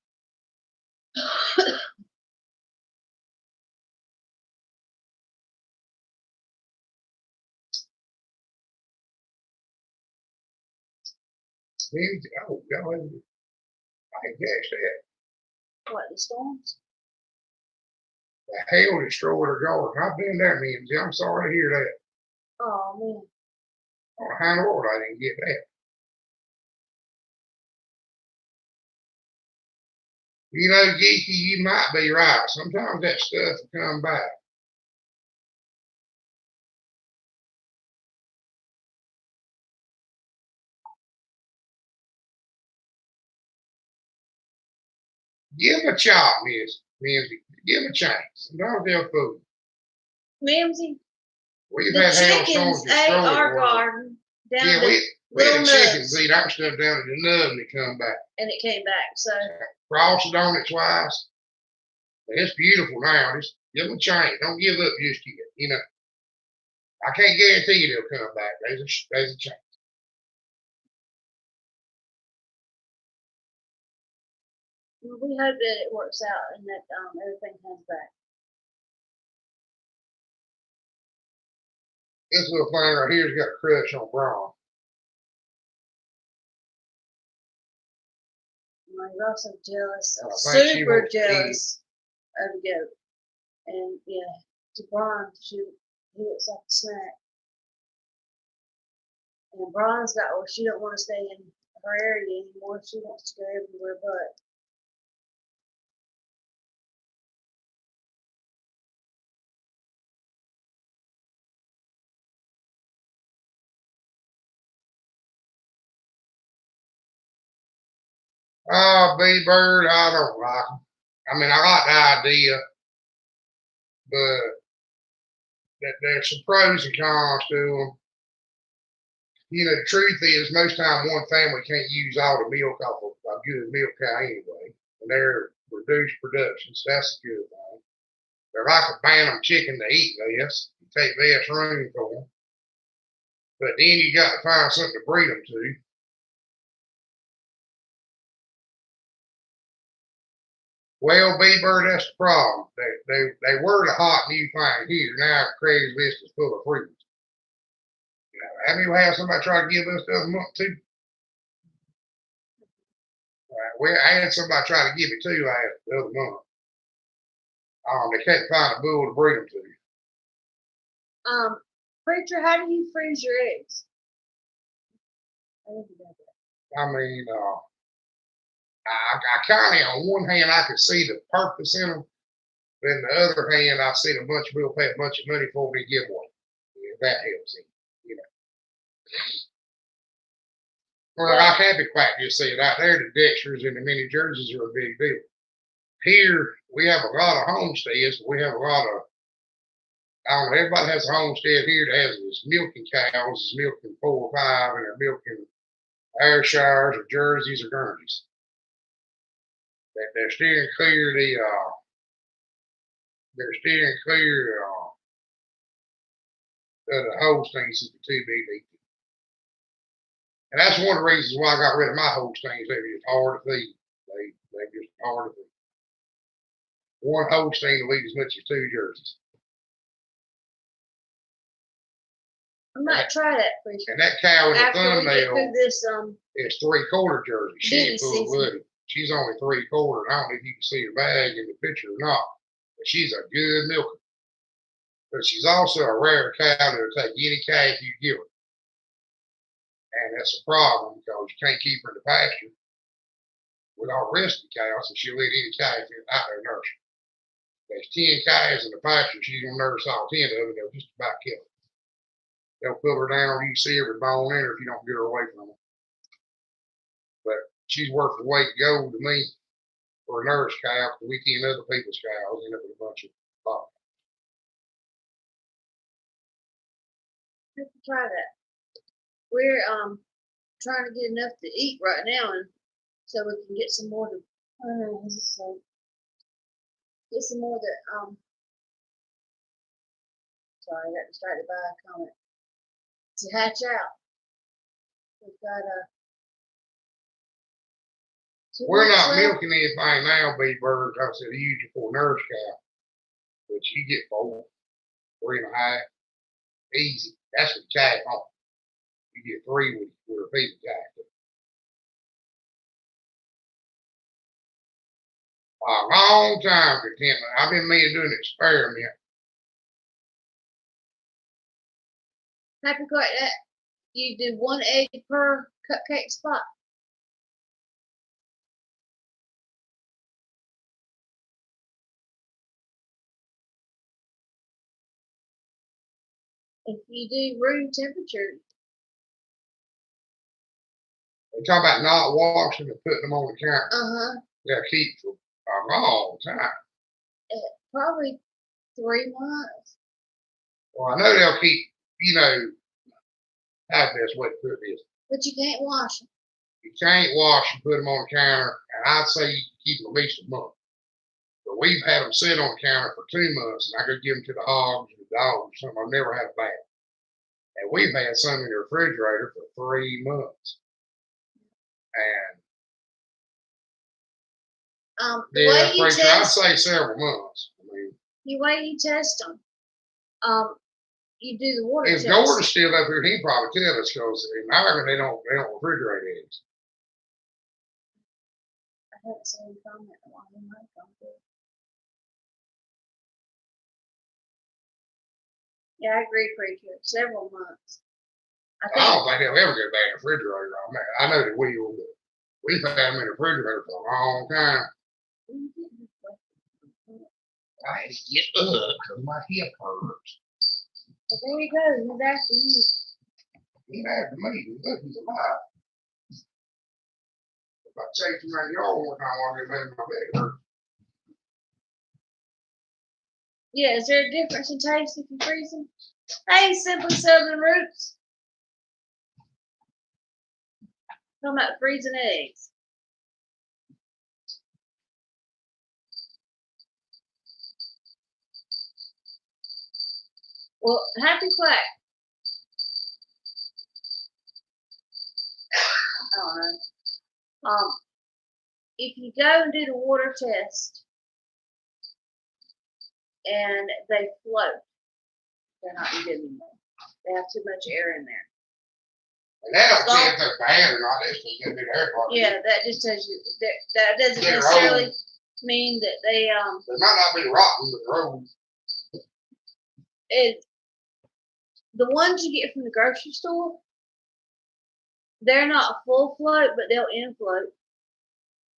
Oh, God, I can catch that. What, the storms? The hail destroyed her garden. I've been there, Lindsay. I'm sorry to hear that. Oh, man. Oh, how in the world I didn't get that? You know, Geeky, you might be right. Sometimes that stuff will come back. Give them a chop, Miss Lindsay. Give them a chance. Sometimes they'll fool. Mimsy, We've the had chickens hailstones ate destroy our the garden down Yeah, to we had little chickens nuts, eat our stuff down at the nub and it come back. and it came back. So Frosted on it twice. It's beautiful now. Just give them a chance. Don't give up just yet. You know, I can't guarantee you they'll come back. There's a chance. we hope that it works out and that everything comes back. This little thing right here's got a crush on Braun. I'm also jealous, I think she super wants to eat it. jealous of the goat. And yeah, to Braun, he looks like a snack. And Braun's got, well, she don't want to stay in her area anymore. She wants to go everywhere but. Oh, B-Bird, I don't like them. I mean, I like the idea, but there's some pros and cons to them. You know, the truth is, most time one family can't use all the milk off of a good milk cow anyway, and they're reduced production, so that's a good thing. They're like a bantam chicken to eat less, you take less room for them, but then you got to find something to breed them to. Well, B-Bird, that's the problem. They were the hot new thing here. Now Craigslist is full of freaks. You know, have you had somebody try to give us the other month too? Well, I had somebody try to give it to the other month. They can't find a bull to breed them to. Preacher, how do you freeze your eggs? I mean, I kind of, on one hand, I can see the purpose in them. But on the other hand, I've seen a bunch of people pay a bunch of money for me to give one. Yeah, that helps him, you know. Well, I can't be quite just saying out there, the Dexters and the mini jerseys are a big deal. Here, we have a lot of homesteads, but we have a lot of, I don't know, everybody has a homestead here that has this milking cows, is milking 4 or 5, and they're milking Ayrshires or Jerseys or Guernseys. They're steering clear of the Holsteins is the 2BD. And that's one of the reasons why I got rid of my Holsteins. They're just hard to feed. They're just hard to feed. One Holstein will eat as much as 2 Jerseys. I might try that, please. And that cow in the After we get thumbnail through this, is 3/4 Jersey. She Bitty ain't full of woody. She's only 3/4. I don't know if you can see her bag in the picture or not, but she's a good milker. But she's also a rare cow that'll take any calf you give her. And that's a problem because you can't keep her in the pasture with all the rest of the cows, and she'll let any calf out there nurse. There's 10 calves in the pasture, she's gonna nurse all 10 of them. They'll just about kill her. They'll pull her down. You can see every bone in her if you don't get her away from her. But she's worth the weight of gold to me for a nurse cow. We can other people's cows end up with a bunch of bottles. try that. We're trying to get enough to eat right now, and so we can get some more to. Get some more that Sorry, I got distracted by a comment. To hatch out. We've got We're not milking anything now, big birds. I said, use it for nurse cow. But you get 4, 3.5. Easy. That's what calf on. You get 3 with a feed calf. A long time, contentment. I've been doing an experiment. Happy Quack, that you do 1 egg per cupcake spot. If you do room temperature. They talk about not washing and putting them on the counter. They'll keep for a long time. Probably 3 months. Well, I know they'll keep, how the best way to put this. But you can't wash them. You can't wash and put them on the counter, and I'd say you can keep them at least a month. But we've had them sit on the counter for 2 months, and I go give them to the hogs and the dogs. Some I've never had a bath. And we've had some in the refrigerator for 3 months. And I'd say several months. I mean, the way you test them, you do the water test. If Gordon's still up here, he'd probably tell us because in Ireland they don't refrigerate eggs. I haven't seen him comment on he might come through. Yeah, I agree, Preacher. Several months. I don't think they'll ever get back in the refrigerator on that. I know that we will, but we've had them in the refrigerator for a long time. I had to get up because my hip hurts. But there you go. He's after you. He's after me. Look, he's alive. If I chase him around the yard one time, I'll get mad my bed hurt. Yeah, is there a difference in taste if you freeze them? Hey, Simply Southern Roots. Talking about freezing eggs. Well, Happy Quack. I don't know. If you go and do the water test and they float, they're not good anymore. They have too much air in there. And that'll tell if they're bad or not. That's just gonna be the air part. Yeah, that just tells you that doesn't necessarily mean that they They might not be rotten, but they're old. The ones you get from the grocery store, they're not full float, but they'll infloat.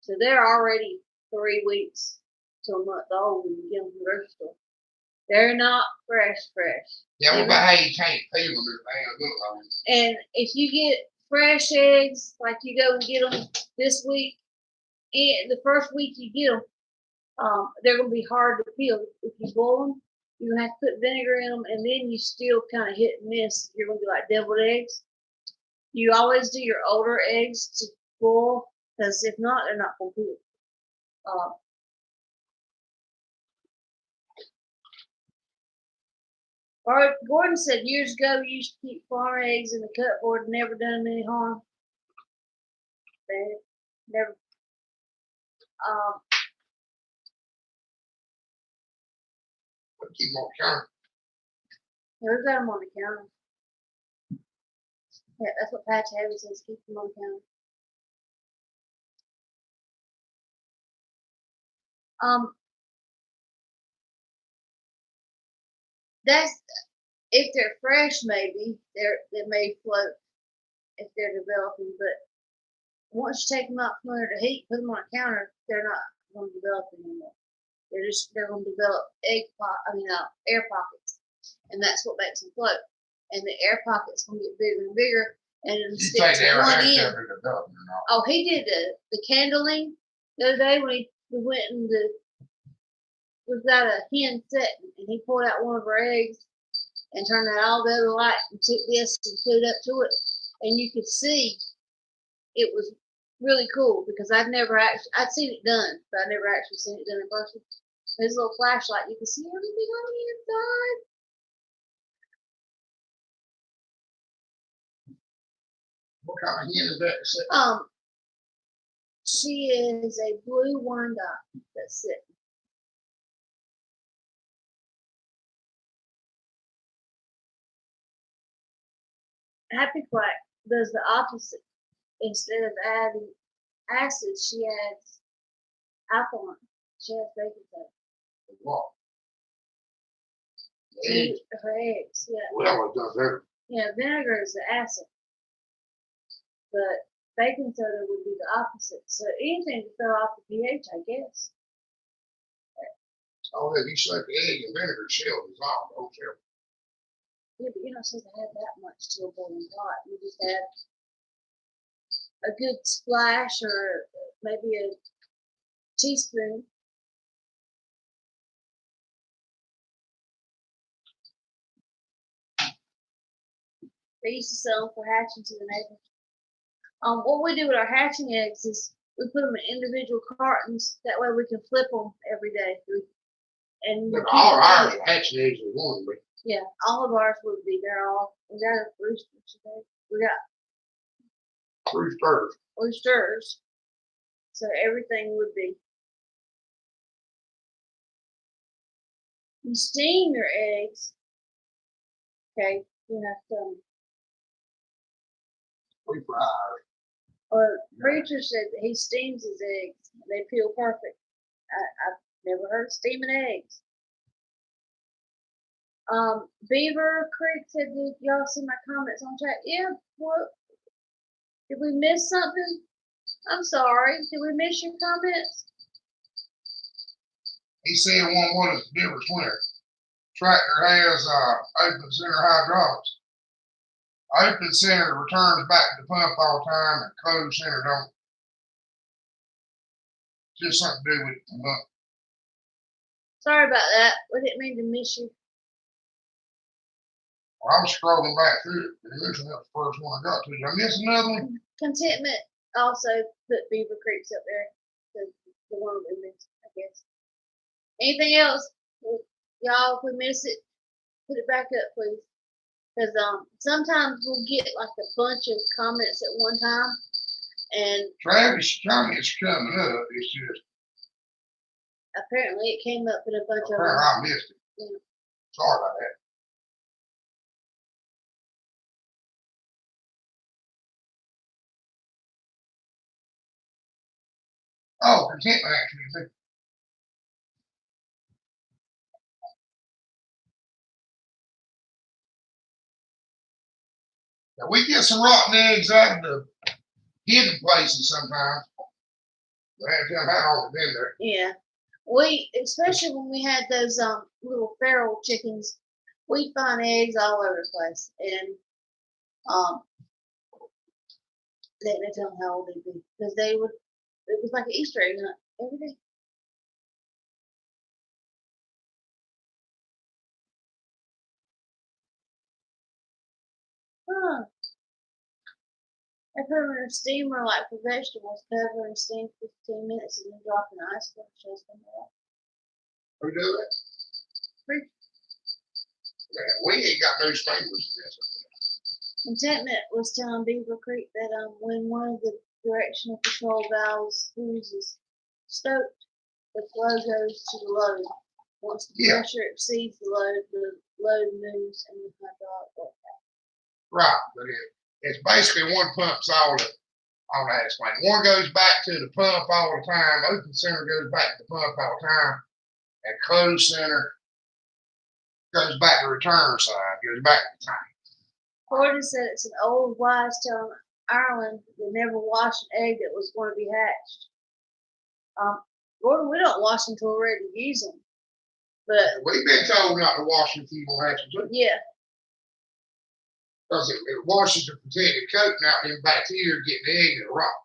So they're already 3 weeks to a month old when you get them from the grocery store. They're not fresh. Yeah, but hey, you can't peel them if they ain't good on them. And if you get fresh eggs, like you go and get them this week, and the first week you get them, they're going to be hard to peel. If you boil them, you have to put vinegar in them, and then you still kind of hit and miss. You're going to do like deviled eggs. You always do your older eggs to boil, because if not, they're not going to peel. Gordon said years ago you used to keep farm eggs in the cupboard, never done them any harm. They never. Keep them on the counter. Yeah, we've got them on the counter. Yeah, that's what Patch Heavy says, keep them on the counter. That's if they're fresh, maybe they may float if they're developing, but once you take them out from under the heat, put them on a counter, they're not going to develop anymore. They're going to develop air pockets, and that's what makes them float. And the air pockets going to get bigger and bigger, and it'll stick to one end. Oh, he did the candling the other day when we went and we've got a hen setting, and he pulled out one of her eggs and turned out all the other light and took this and put it up to it, and you could see it was really cool because I'd seen it done, but I never actually seen it done in person. There's a little flashlight, you can see everything on the inside. What kind of hen is that? Say? She is a blue Wyandotte. That's it. Happy Quack does the opposite. Instead of adding acid, she adds alkaline. She adds baking soda. What? Eggs. Her eggs, yeah. Well, it does that. Yeah, vinegar is the acid, but baking soda would be the opposite. So anything to throw off the pH, I guess. Oh, if you soak the egg in vinegar, the shell dissolve the whole shell. Yeah, but you're not supposed to add that much to a boiling pot. You just add a good splash or maybe a teaspoon. They used to sell them for hatching to the neighbors. What we do with our hatching eggs is we put them in individual cartons. That way we can flip them every day. And But all ours are hatching eggs in one, but yeah, all of ours would be. They're all. We got a rooster today. We got roosters. So everything would be. You steam your eggs. Okay, you have to. we fry ours. Or Preacher said that he steams his eggs. They peel perfect. I've never heard of steaming eggs. Beaver Creek said, did y'all see my comments on chat? Yeah, what? Did we miss something? I'm sorry. Did we miss your comments? He said what is the difference when a tractor has open center hydraulics. Open center returns back to the pump all the time, and closed center don't. Just something to do with the pump. Sorry about that. We didn't mean to miss you. Well, I was scrolling back through it, and this was the first one I got to. Did I miss another one? Contentment also put Beaver Creeks up there. The one we missed, I guess. Anything else? Y'all, if we miss it, put it back up, please. Because sometimes we'll get like a bunch of comments at one time. And Travis' comments coming up. It's just apparently it came up in a bunch of them. I missed it. Yeah. Sorry about that. Oh, contentment actually. Now, we get some rotten eggs out of the hidden places sometimes. We have to tell how long they've been there. Yeah. Especially when we had those little feral chickens, we'd find eggs all over the place. And they didn't tell them how old they'd be. Because it was like an Easter egg hunt every day. Huh. I put them in a steamer like for vegetables, cover and steam for 15 minutes and then drop in ice cream just them out. Who do that? Free. Man, we ain't got no sprinklers in this. Contentment was telling Beaver Creek that when one of the directional control valves loses stoked, the flow goes to the load. Once the pressure exceeds the load moves and the hydraulic works out. Right, but it's basically one pump's all that. I don't know how to explain. One goes back to the pump all the time. Open center goes back to the pump all the time, and closed center goes back to the return side. Goes back to the tank. Gordon said it's an old wise telling Ireland they never washed an egg that was going to be hatched. Gordon, we don't wash them until we're ready to use them. But we've been told not to wash them until hatch them too. Yeah. Because it washes the protective coating out in bacteria getting the egg in the rock.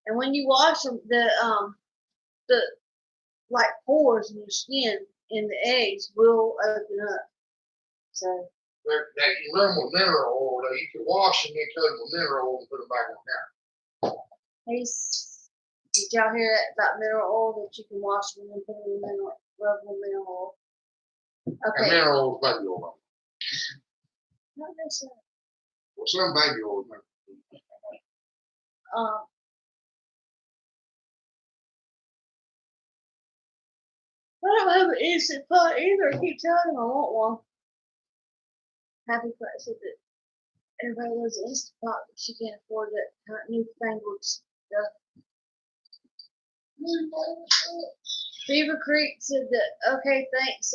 And when you wash them, the like pores in your skin in the eggs will open up. So you run with mineral oil, though. You can wash them and coat them with mineral oil and put them back on there. Did y'all hear that about mineral oil that you can wash them and put them in rub them with mineral oil? Okay. And mineral oil is baby oil. Not necessarily. Well, some baby will remember. Um, I don't have an instant pot either. I keep telling him I want one. Happy Pot said that everybody loves instant pot, but she can't afford that kind of newfangled stuff. Beaver Creek said that okay, thanks.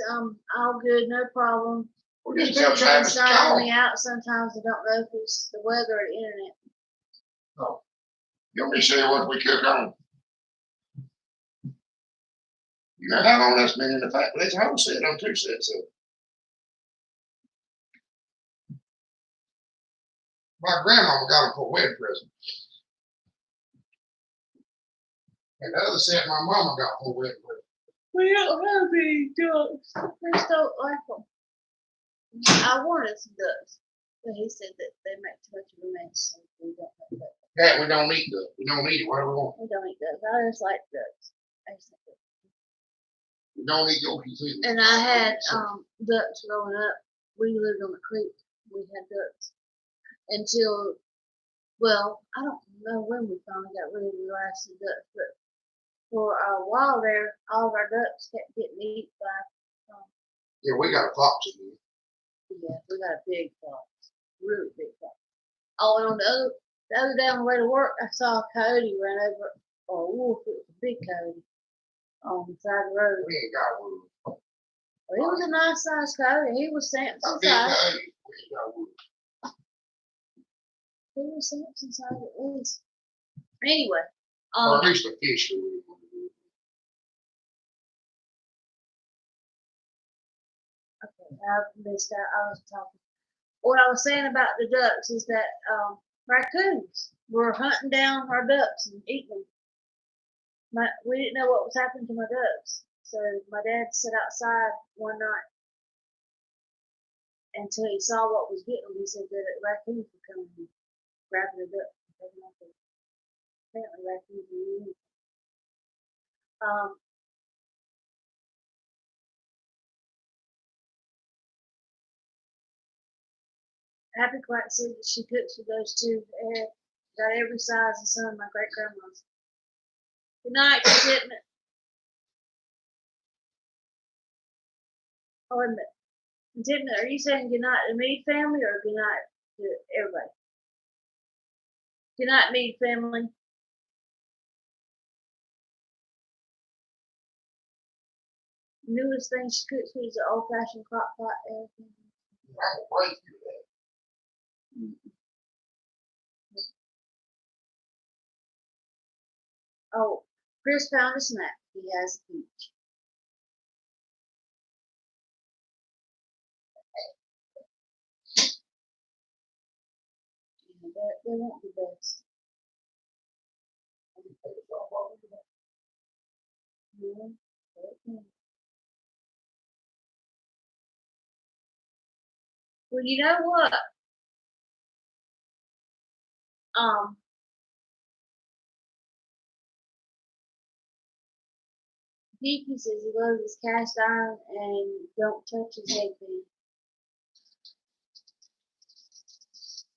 All good, no problem. Well, just tell Travis to call. Me out sometimes. I don't know if it's the weather or the internet. Oh, you want me to show you what we cook on? You know how long that's been in the factory? It's a whole set on 2 sets of. My grandmama got them for a wedding present. And the other set my mama got for a wedding present. We don't have any ducks. I just don't like them. I wanted some ducks, but he said that they make too much of a mess, so we don't have ducks. Yeah, we don't eat ducks. We don't eat it. Whatever we want. We don't eat ducks. I just like ducks. We don't eat yolkies either. And I had ducks growing up. We lived on the creek. We had ducks until, well, I don't know when we finally got rid of the last of the ducks, but for a while there, all of our ducks kept getting eaten by. Yeah, we got a fox in here. Yeah, we got a big fox, really big fox. Oh, and on the other day on the way to work, I saw a coyote run over, or a wolf. It was a big coyote on the side of the road. We ain't got wolves. Well, he was a nice sized coyote. He was Samson Big size. coyote. We ain't got wolves. He was Samson size at least. Anyway, Or at least a fish. okay, I missed out. I was talking. What I was saying about the ducks is that raccoons were hunting down our ducks and eating them. We didn't know what was happening to my ducks, so my dad sat outside one night until he saw what was getting them. He said that raccoons were coming and grabbing the ducks and taking off them. Apparently, raccoons were eating them. Happy Quack said that she cooks with those two. Got every size of some of my great grandmas. Good night, Contentment. Oh, wait a minute. Contentment, are you saying good night to Mead family or good night to everybody? Good night, Mead family. Newest thing she cooks with is the old fashioned crock pot. Everything. I'm afraid to do that. Oh, Chris found a snack. He has a peach. They won't be best. Yeah. Well, you know what? Geeky says he loves his cast iron and don't touch his egg pan.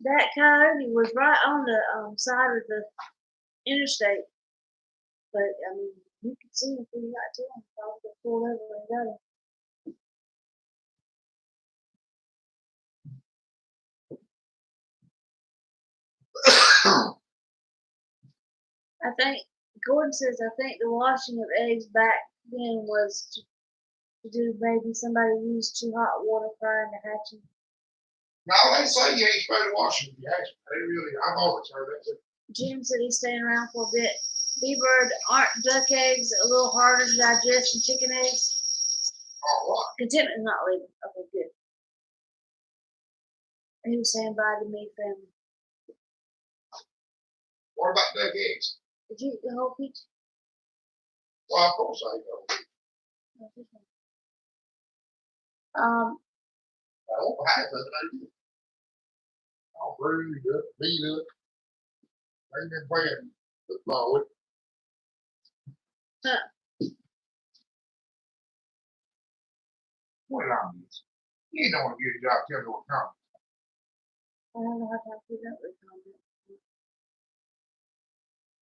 That coyote was right on the side of the interstate, but I mean, you could see him when you got to him. Probably pulled over and got him. I think Gordon says I think the washing of eggs back then was to do maybe somebody used too hot water prior to hatching. No, they say you ain't supposed to wash them. Yeah, they really. I've always heard that. Jim said he's staying around for a bit. B-Bird, aren't duck eggs a little harder to digest than chicken eggs? Oh, what? Contentment not leaving. Okay, good. He was saying bye to me, family. What about duck eggs? Did you eat the whole peach? Well, of course I don't. I don't have it. I'll brew it up, beat it up. Ain't been playing football with. What did I miss? You ain't doing a good job telling me what comes. don't know how to keep up with comments.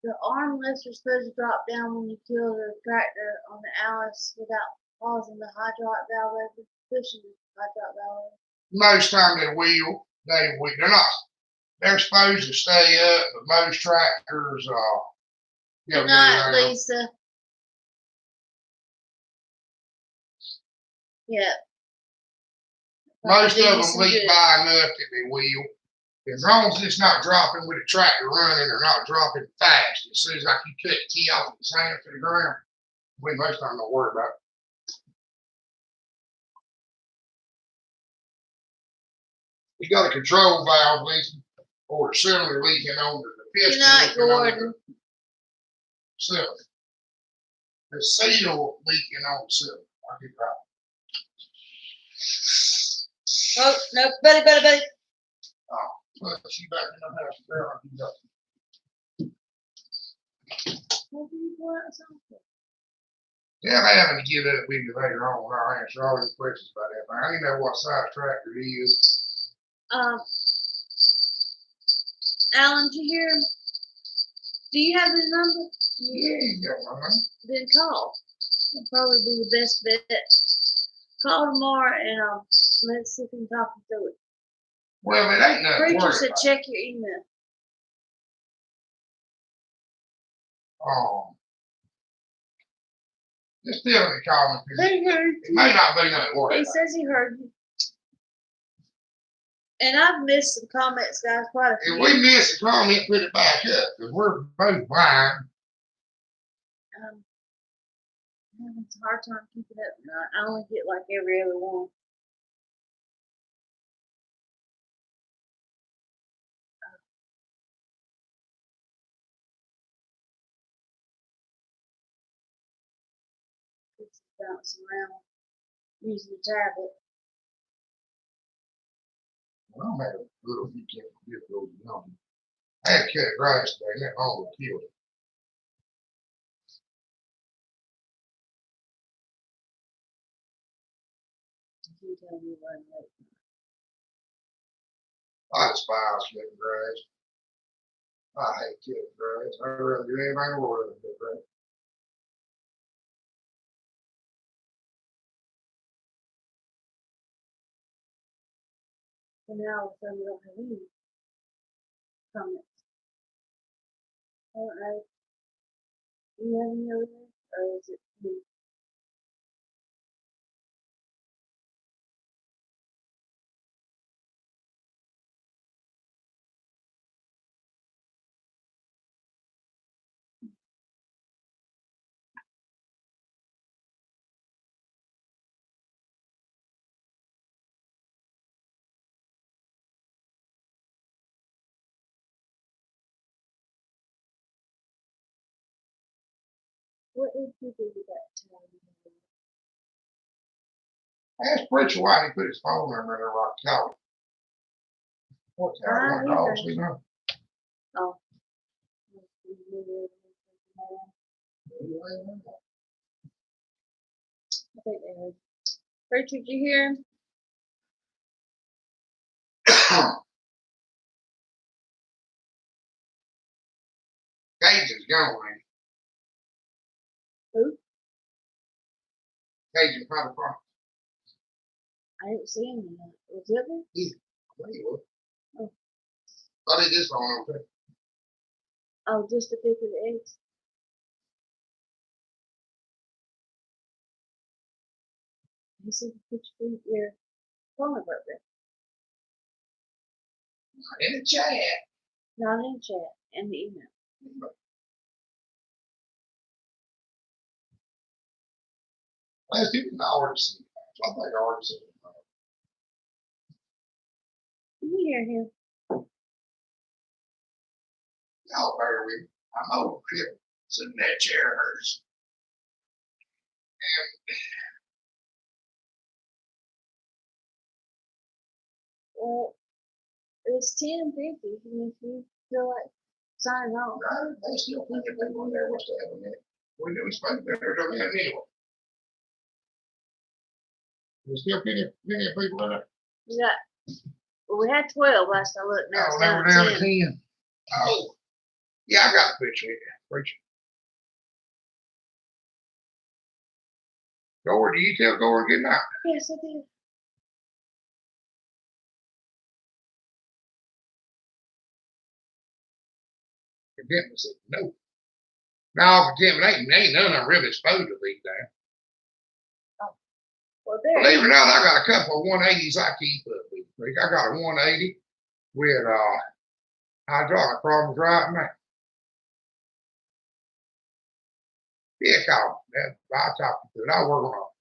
The arm lifts are supposed to drop down when you kill the tractor on the Alice without pausing the hydraulic valve over, pushing the hydraulic valve over. Most time they will. They're not. They're supposed to stay up, but most tractors, Good night, Lisa. Yeah. Most of them leak by enough that they will. As long as it's not dropping with a tractor running or not dropping fast. As soon as like you cut the key off and sand it to the ground, we most time don't worry about it. You got a control valve leaking or a cylinder leaking on the piston. Good night, Gordon. Cylinder. The seal leaking on the cylinder. I'll get right. Oh, no, buddy. Oh, well, she back in the house. Girl, I'll keep up. What do you want something? Yeah, I having to give up with you later on. I'll answer all your questions about that. I didn't know what size tractor it is. Alan, do you hear him? Do you have his number? Yeah, you got my number. Then call. That'd probably be the best bet. Call tomorrow and let's see if we can talk him through it. Well, it ain't nothing. Preacher said check your email. Just tell him to call me. He heard It may not be nothing worry He about. says he heard you. And I've missed some comments, guys, quite a few. If we miss a comment, put it back up, because we're both blind. I'm having a hard time keeping up now. I only get like every other one. It's bouncing around using the tablet. Well, I'm having a little, you can't forget those numbers. I had to cut grass today, and that almost killed it. You tell me what I'm late. I despise cutting grass. I hate cutting grass. I'd rather do anything in the world than cut grass. And now all of a sudden we don't have any comments. I don't know. Do you have any over there? Or is it me? What did you do with that time? Ask Preacher why he put his phone number in there like Calvin. What's that? I One dog, see now? Oh. I think they heard. Preacher, did you hear him? Cage is gone, man. Who? Cage and Powder Farm. I didn't see him yet. Was he up there? I think he was. Oh. I did this on okay. Oh, just to pick the eggs. You see the picture of your phone number up there. In the chat. Not in the chat, in the email. Last people already seen it. I think I already seen it. You hear him? Y'all bear with me. I'm over here sitting in that chair hurts. Well, it's 10:50. If you feel like signing off. No, they still plenty of people in there. What's the hell in there? We knew we spoke better than that anyway. There's still plenty of people in there. You got Well, we had 12 last I looked. Now Oh, it's now down we're down to to 10. 10. Oh, yeah, I got a picture here. Preacher. Gore, do you tell Gore good night? Yes, I did. Contentment said no. No, contentment ain't none of them really supposed to be there. Well, there. Believe it or not, I got a couple of 180s I keep up with. I got a 180 with hydraulic problems right now. Yeah, call I'll talk to it. I'll work on it.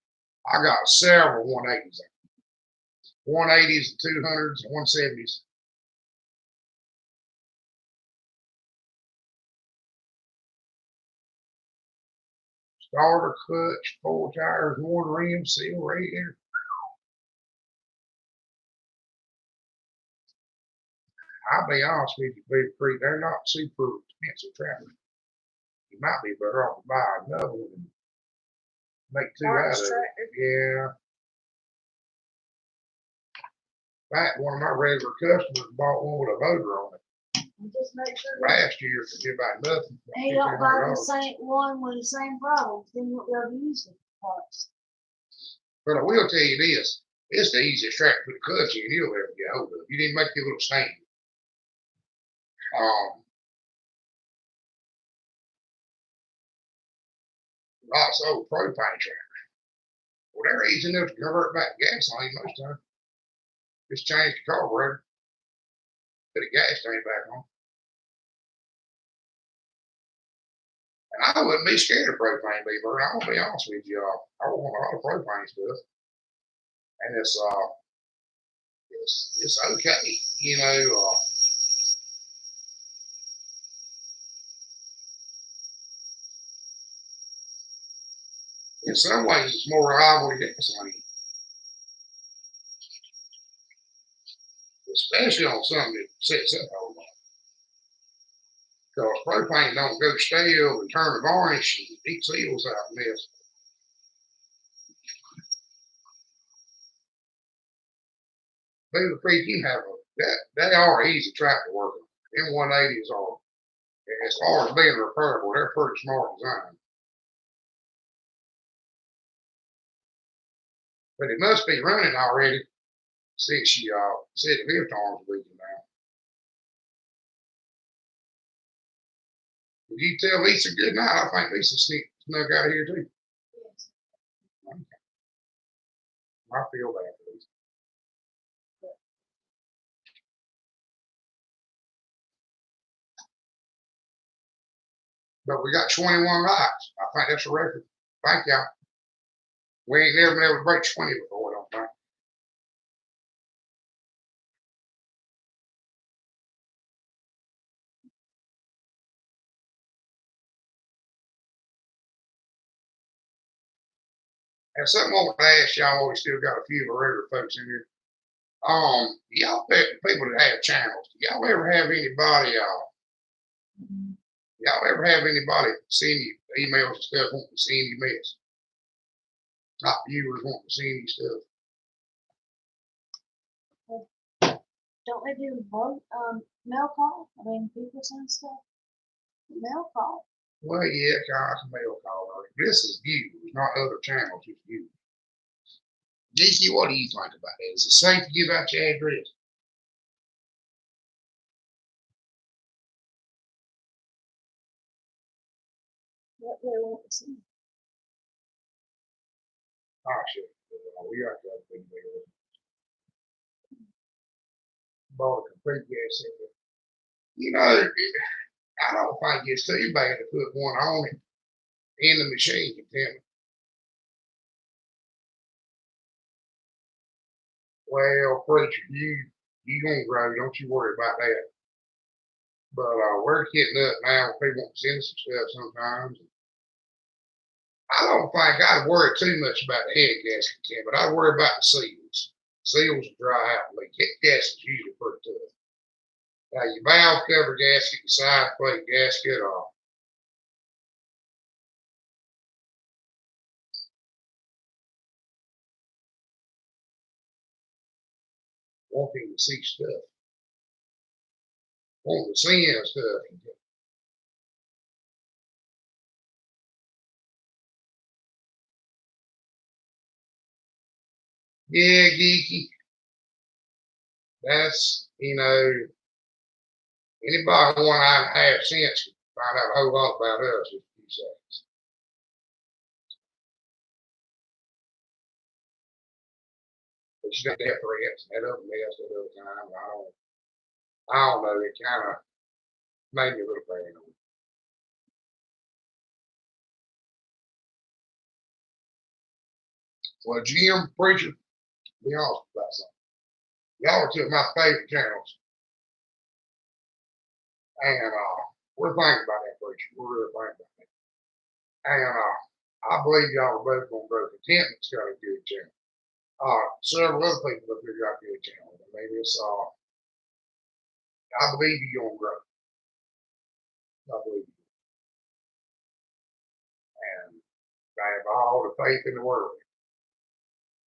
I got several 180s. 180s, 200s, 170s. Starter, clutch, 4 tires, 1 rim, seal radiator. I'll be honest with you, Beaver Creek, they're not super expensive travelers. You might be better off to buy another one and make 2 out of it. Yeah. In fact, one of my regular customers bought one with a motor on it. Just make sure Last year for about nothing. he don't buy the same one with the same problems. Then you'll be able to use the parts. But I will tell you this. It's the easiest track to put a clutch in you'll ever get hold of. You didn't make your little stand. Lots of old propane tractors. Well, they're easy enough to convert back to gasoline most of the time. Just change the carburetor. Put a gas tank back on. And I wouldn't be scared of propane, Beaver. I'm gonna be honest with you. I want a lot of propane stuff, and it's okay, you know. In some ways, it's more reliable than gasoline, especially on something that sets up a whole lot. Because propane don't go stale and turn to varnish and eat seals out of this. Beaver Creek, you have they are easy track to work on. M180s are, as far as being repairable, they're pretty smart design. But it must be running already since you said the lift arms leaking now. Did you tell Lisa good night? I think Lisa snuck out of here too. Yes. I feel bad for Lisa. But we got 21 likes. I think that's a record. Thank y'all. We ain't never been able to break 20 before, I don't think. And something I want to ask y'all, we still got a few of our regular folks in here. Y'all people that have channels, do y'all ever have anybody, send you emails and stuff wanting to send you mess? Not viewers wanting to send you stuff. Don't they do both mail call? I mean, people send stuff. Mail call. Well, yeah, it's a mail call. This is viewers, not other channels, just viewers. Nikki, what do you think about that? Is it safe to give out your address? What they want to see. Oh, shit. We are going to be there. Bought a complete gas center. You know, I don't think it's too bad to put one on it in the machine, Tim. Well, preacher, you gonna grow, don't you worry about that. But we're getting up now. People want to send some stuff sometimes. I don't think I'd worry too much about the head gasket, Tim, but I'd worry about the seals. Seals dry out. Like head gaskets usually pretty tough. Now your valve cover gasket, your side plate gasket, wanting to see stuff, wanting to see stuff. Yeah, geeky. That's, anybody who want to have sense can find out a whole lot about us in a few seconds. But you got death threats and that other mess at other times. I don't know. It kind of made me a little paranoid. Well, Jim, preacher, be honest about something. Y'all are two of my favorite channels. And we're thinking about that, preacher. We're really thinking about that. And I believe y'all are both going to grow. Contentment's got a good channel. Several other people up here got good channels. I mean, I believe you're going to grow. I believe you. And I have all the faith in the world.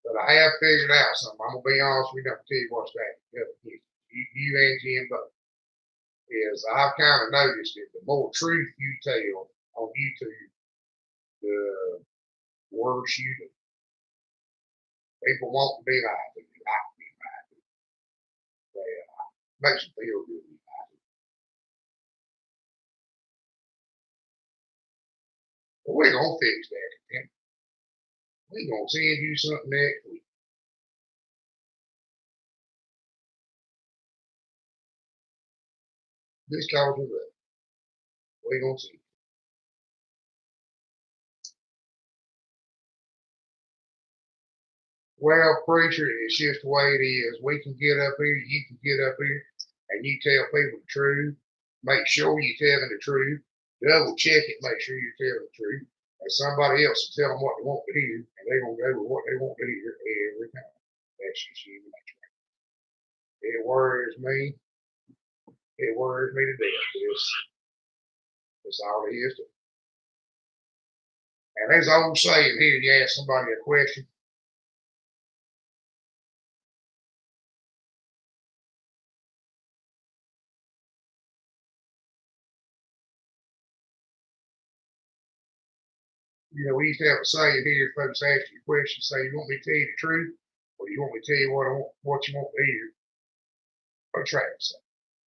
But I have figured out something. I'm going to be honest with you. I'm going to tell you what's that. You and Jim both. Is I've kind of noticed that the more truth you tell on YouTube, the worse you do. People won't be like to you, like to be like to you. Makes them feel good. But we're going to fix that. We're going to send you something next week. This calls us up. We're going to see. Well, preacher, it's just the way it is. We can get up here, you can get up here, and you tell people the truth. Make sure you're telling the truth. Double check it, make sure you're telling the truth. And somebody else will tell them what they want to hear, and they're going to go with what they want to hear every time. That's just human nature. It worries me. It worries me to death. That's all it is. And there's an old saying here, you ask somebody a question, we used to have a saying here, folks ask you a question, say, you want me to tell you the truth, or you want me to tell you what you want to hear? Or try to say.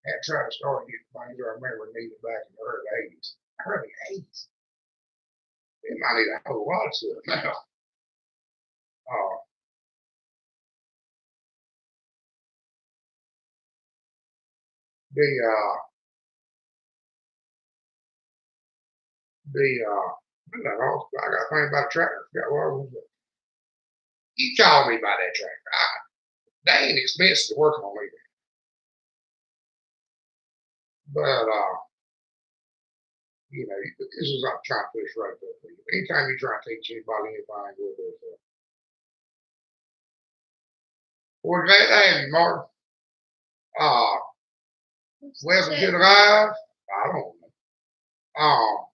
I had tried to start getting things I remember needed back in the early 80s. Early 80s? It might need a whole lot of stuff now. I got to think about a tractor. You called me about that tractor. They ain't expensive to work on either. But, this is I'm trying to push right there for you. Anytime you try to teach anybody anything, we'll do it. We're glad to have you, Martin. Welcome to the live. I don't know.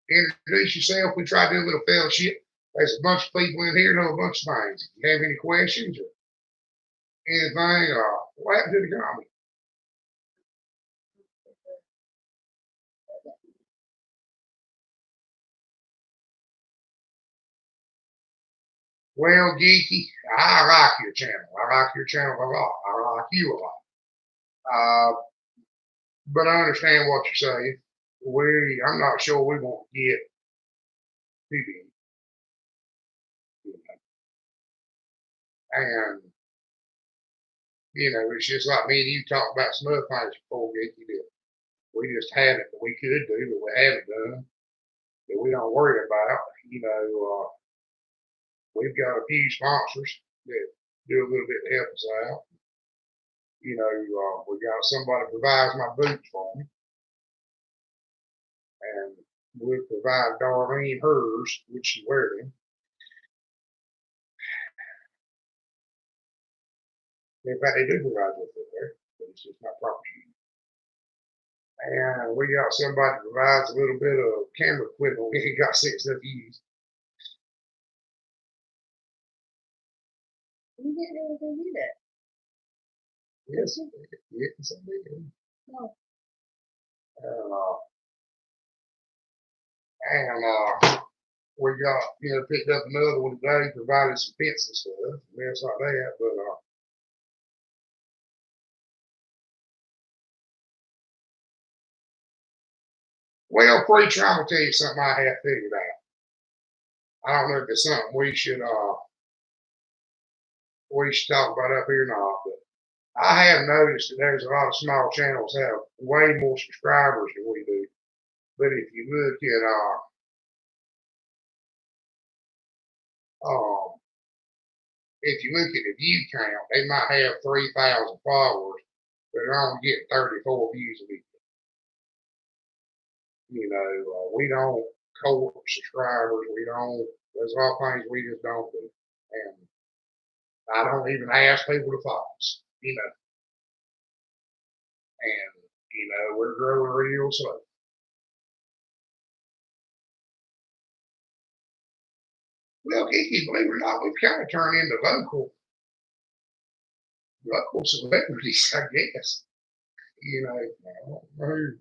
Introduce yourself. We try to do a little fellowship. There's a bunch of people in here know a bunch of things. If you have any questions or anything, what happened to the comment? Well, Geeky, I like your channel. I like your channel a lot. I like you a lot. But I understand what you're saying. I'm not sure we won't get TV. And, it's just like me and you talked about some other things before, Geeky, that we just haven't, but we could do, but we haven't done, that we don't worry about. We've got a few sponsors that do a little bit to help us out. We got somebody provides my boots for me. And we provide Darlene hers, which she wears them. In fact, they do provide with it there, but it's just not proper. And we got somebody that provides a little bit of camera equipment. We ain't got 6 stuff to use. You didn't know to do that. Yes, it did. Yes, it did. No. Uh, and we got, picked up another one today, provided some fence and stuff, mess like that. But well, preacher, I'm gonna tell you something I have figured out. I don't know if it's something we should talk about up here or not, but I have noticed that there's a lot of small channels have way more subscribers than we do. But if you look at if you look at the view count, they might have 3,000 followers, but they're only getting 34 views a week. We don't court subscribers. We don't. There's a lot of things we just don't do, and I don't even ask people to follow us. And we're growing real slow. Well, Kiki, believe it or not, we've kind of turned into local celebrities, I guess. I don't know if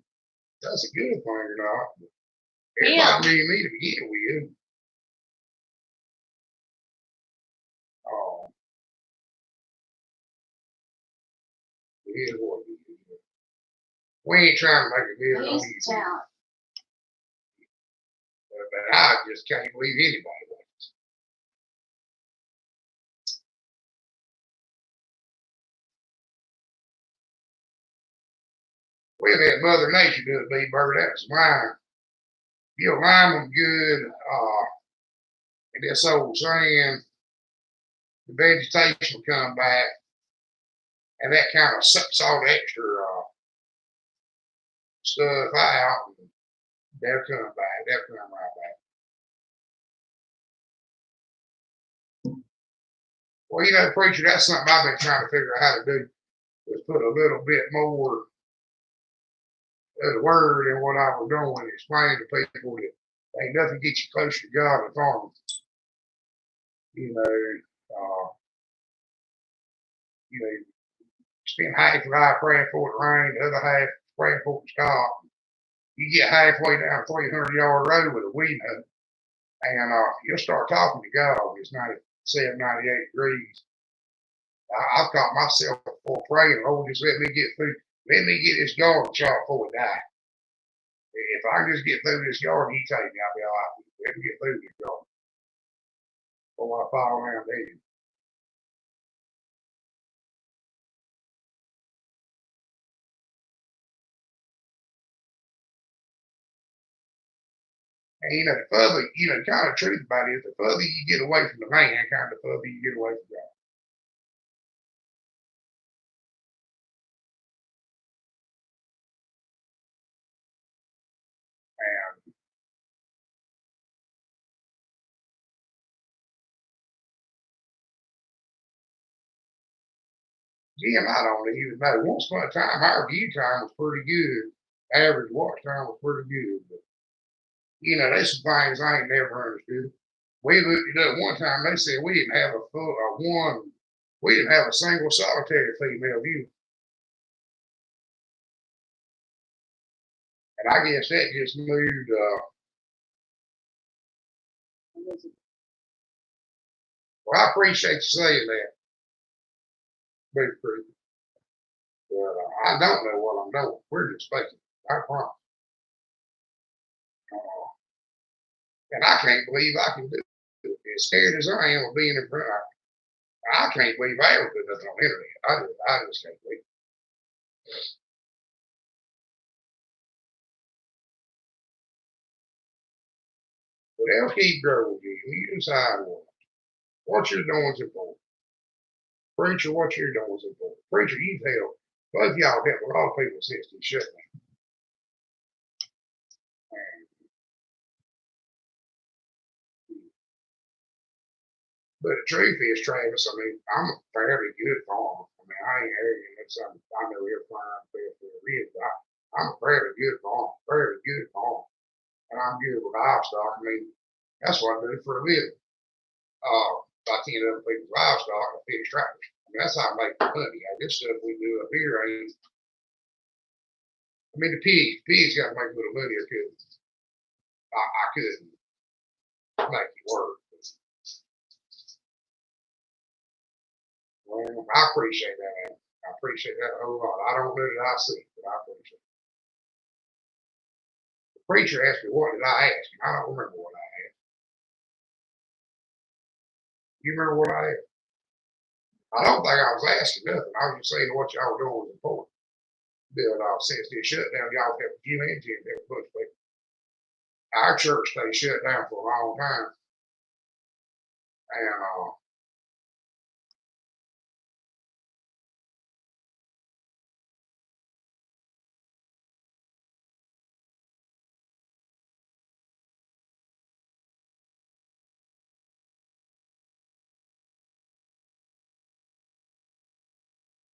that's a good thing or not. Everybody knew me to begin with. It is what it is. We ain't trying to make a deal on YouTube. But I just can't believe anybody wins. Well, that Mother Nature does be bird. That's lime. You lime them good, and this old saying, the vegetation will come back, and that kind of sucks all the extra stuff out, and they'll come back. They'll come right back. Well, preacher, that's something I've been trying to figure out how to do. Is put a little bit more of the word in what I was doing, explain to people that ain't nothing gets you closer to God than farming. Spend half your life praying for it to rain, the other half praying for it to stop. You get halfway down a 300-yard road with a weed nut, and you'll start talking to God. It's 97, 98 degrees. I've caught myself for praying, Lord, just let me get through. Let me get this garden shot before I die. If I can just get through this garden, you take me, I'll be all right. Let me get through this garden before I fall down dead. And the further, kind of truth about it is the further you get away from the man, kind of the further you get away from God. And Jim, I don't even know. Once upon a time, our view time was pretty good. Average watch time was pretty good. But, there's some things I ain't never understood. We looked it up one time. They said we didn't have we didn't have a single solitary female viewer. And I guess that just moved. Well, I appreciate you saying that, Big Creek. But I don't know what I'm doing. We're just faking. I promise. And I can't believe I can do it. As scared as I am of being in front, I can't believe I ever put nothing on the internet. I just can't believe it. But they'll keep growing you. You decide what you're doing is important. Preacher, what you're doing is important. Preacher, you've helped. Both y'all helped a lot of people since the shutdown. But the truth is, Travis, I'm a fairly good farmer. I ain't arrogant. That's something I know every farm best there is. I'm a fairly good farmer, and I'm good with livestock. That's what I do for a living. by 10 other people's livestock and fix tractors. I mean, that's how I make money. This stuff we do up here ain't. I mean, the pigs got to make a little money. I couldn't make it work. Well, I appreciate that. I appreciate that a whole lot. I don't know that I see it, but I appreciate it. The preacher asked me, what did I ask him? I don't remember what I asked. You remember what I asked? I don't think I was asking nothing. I was just saying what y'all were doing was important. But since they shut down, y'all have a few engines that push people. Our church stayed shut down for a long time. And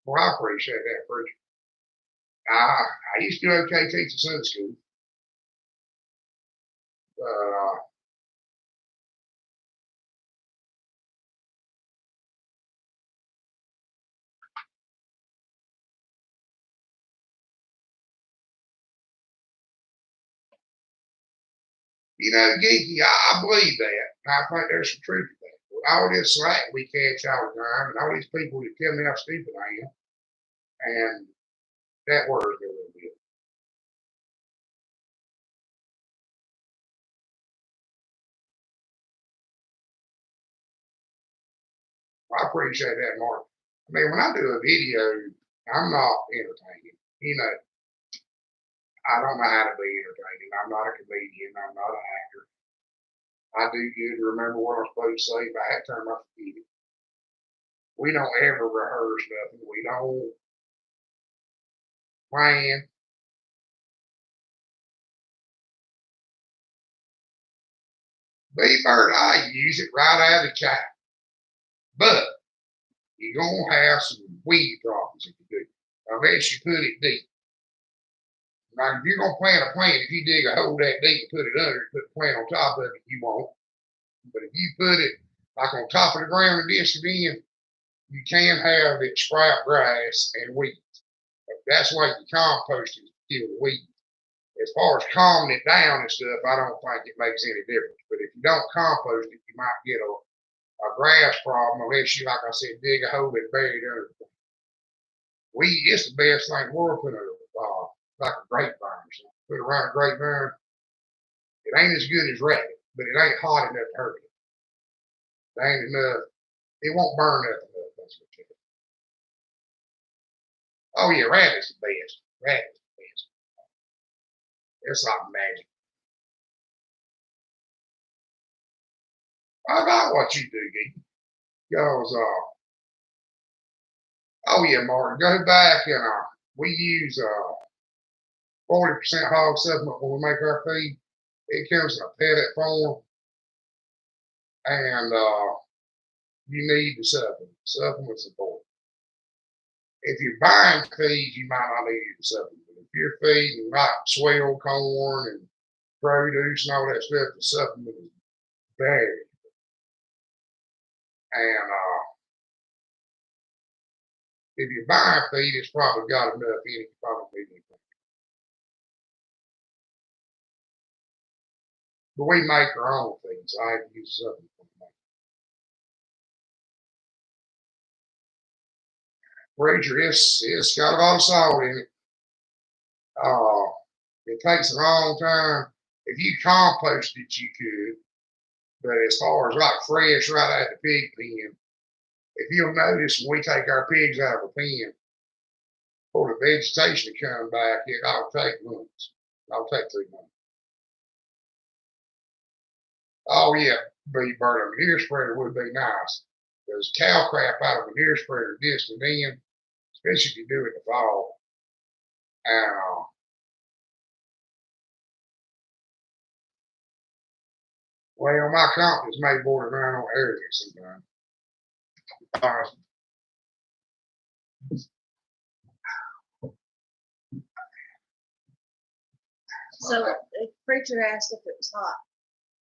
well, I appreciate that, preacher. I used to do okay teaching Sunday school. But Geeky, I believe that. I think there's some truth to that. With all this slack we catch all the time, and all these people that tell me how stupid I am, and that worries me a little bit. I appreciate that, Mark. I mean, when I do a video, I'm not entertaining. I don't know how to be entertaining. I'm not a comedian. I'm not an actor. I do good to remember what I'm supposed to say. If I have time, I forget it. We don't ever rehearse nothing. We don't plan. B-Bird, I use it right out of the cat. But you're going to have some weed problems if you do. Unless you put it deep. Now, if you're going to plant a plant, if you dig a hole that deep and put it under it, put the plant on top of it, you won't. But if you put it like on top of the ground and disc it in, you can have it sprout grass and weeds. That's why you compost it to kill the weeds. As far as calming it down and stuff, I don't think it makes any difference. But if you don't compost it, you might get a grass problem unless you, like I said, dig a hole and bury it under. Weed is the best thing in the world. Put like a grapevine or something. Put around a grapevine. It ain't as good as rabbit, but it ain't hot enough to hurt it. It ain't enough. It won't burn nothing up. That's what you do. Oh yeah, rabbit's the best. Rabbit's the best. It's like magic. I about what you do, Geek. Goes oh yeah, Martin, go back and we use 40% hog supplement when we make our feed. It comes in a pellet form, and you need the supplement. Supplement's important. If you're buying feed, you might not need the supplement. If you're feeding like swell corn and produce and all that stuff, the supplement is very good. And if you're buying feed, it's probably got enough in it to probably need anything. But we make our own feed, so I have to use supplement. Preacher, it's got a lot of salt in it. It takes a long time. If you compost it, you could. But as far as like fresh right out of the pig pen, if you'll notice when we take our pigs out of a pen, for the vegetation to come back, it'll take months. It'll take 3 months. Oh yeah, B-Bird, a manure spreader would be nice. Because cow crap out of a manure spreader distant in, especially if you do it in the fall. And well, my company's may borderline on arrogance sometimes. So the preacher asked if it was hot.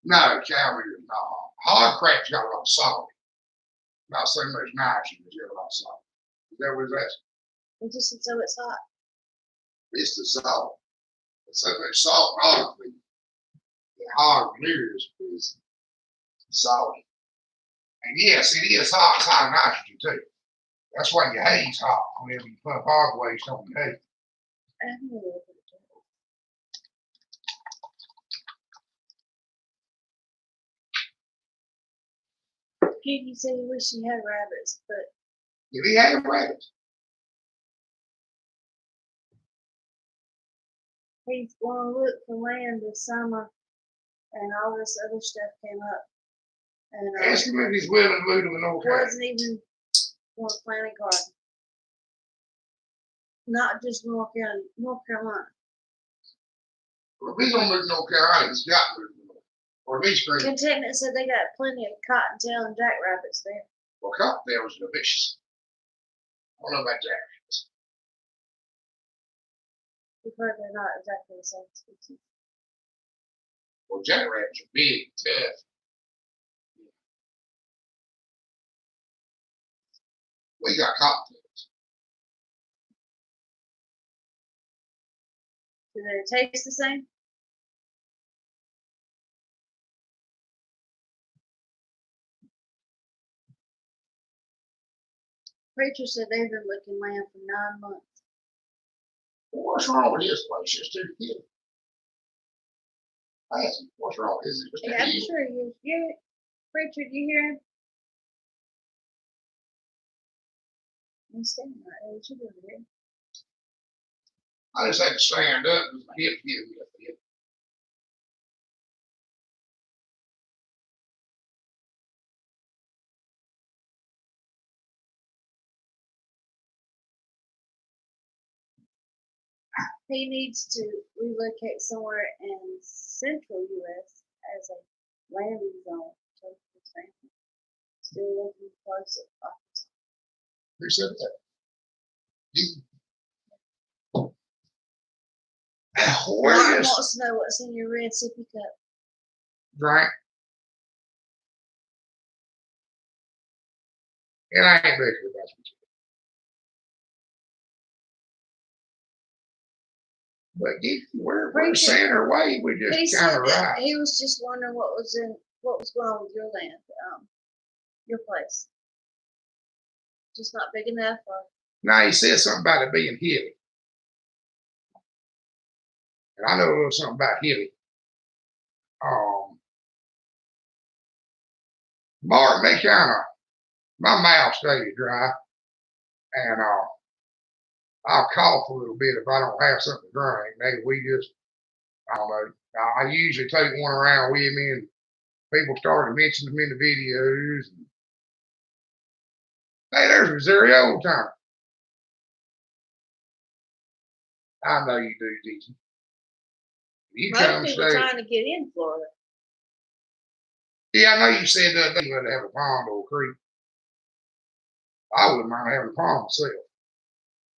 No, cow manure is not hot. Hog crap's got a lot of salt. Not so much nitrogen, but a lot of salt. Is that what it's asking? It just said so it's hot. It's the salt. It's so much salt in olive oil. The hog is salty. And yes, it is hot. It's high in nitrogen too. That's why your hay's hot whenever you pump hog waste on your hay. Katie said he wished he had rabbits, but if he had rabbits, he's going to look for land this summer, and all this other stuff came up. And ask him if he's willing to move to an old house. wasn't even going to plant a garden. Not just North Carolina. Well, if he's going to move to North Carolina, he's got to move to North. Or at least Green. Contentment said they got plenty of cottontail and jackrabbits there. Well, cottontails are vicious. I don't know about jackrabbits. We've heard they're not exactly the same species. Well, jackrabbits are big, tough. We got cottontails. Do they taste the same? Preacher said they've been looking land for 9 months. Well, what's wrong with his place? Just too kid. I asked him, what's wrong? Is it just Yeah, a I'm kid? sure you hear it. Preacher, do you hear him? He's standing right there. What you doing here? I just had to stand up because my hip hit me up the hip. He needs to relocate somewhere in central U.S. as a landing zone. So his family. Still looking close at Arkansas. Who said that? You. Where Martin is wants to know what's in your red sippy cup. drink? And I ain't making about you. But we're saying our way. We He just said kind of that right. he was just wondering what was going on with your land, your place. Just not big enough, or Now he said something about it being hilly. And I know a little something about hilly. Martin, they kind of, my mouth stays dry. And I'll cough a little bit if I don't have something to drink. Maybe we just, I don't know. I usually take one around with me, and people started mentioning them in the videos. Hey, there's Missouri old timer. I know you do, Deacon. You come most people stay. trying to get in Florida. Yeah, I know you said that you had to have a pond or a creek. I wouldn't mind having a pond myself.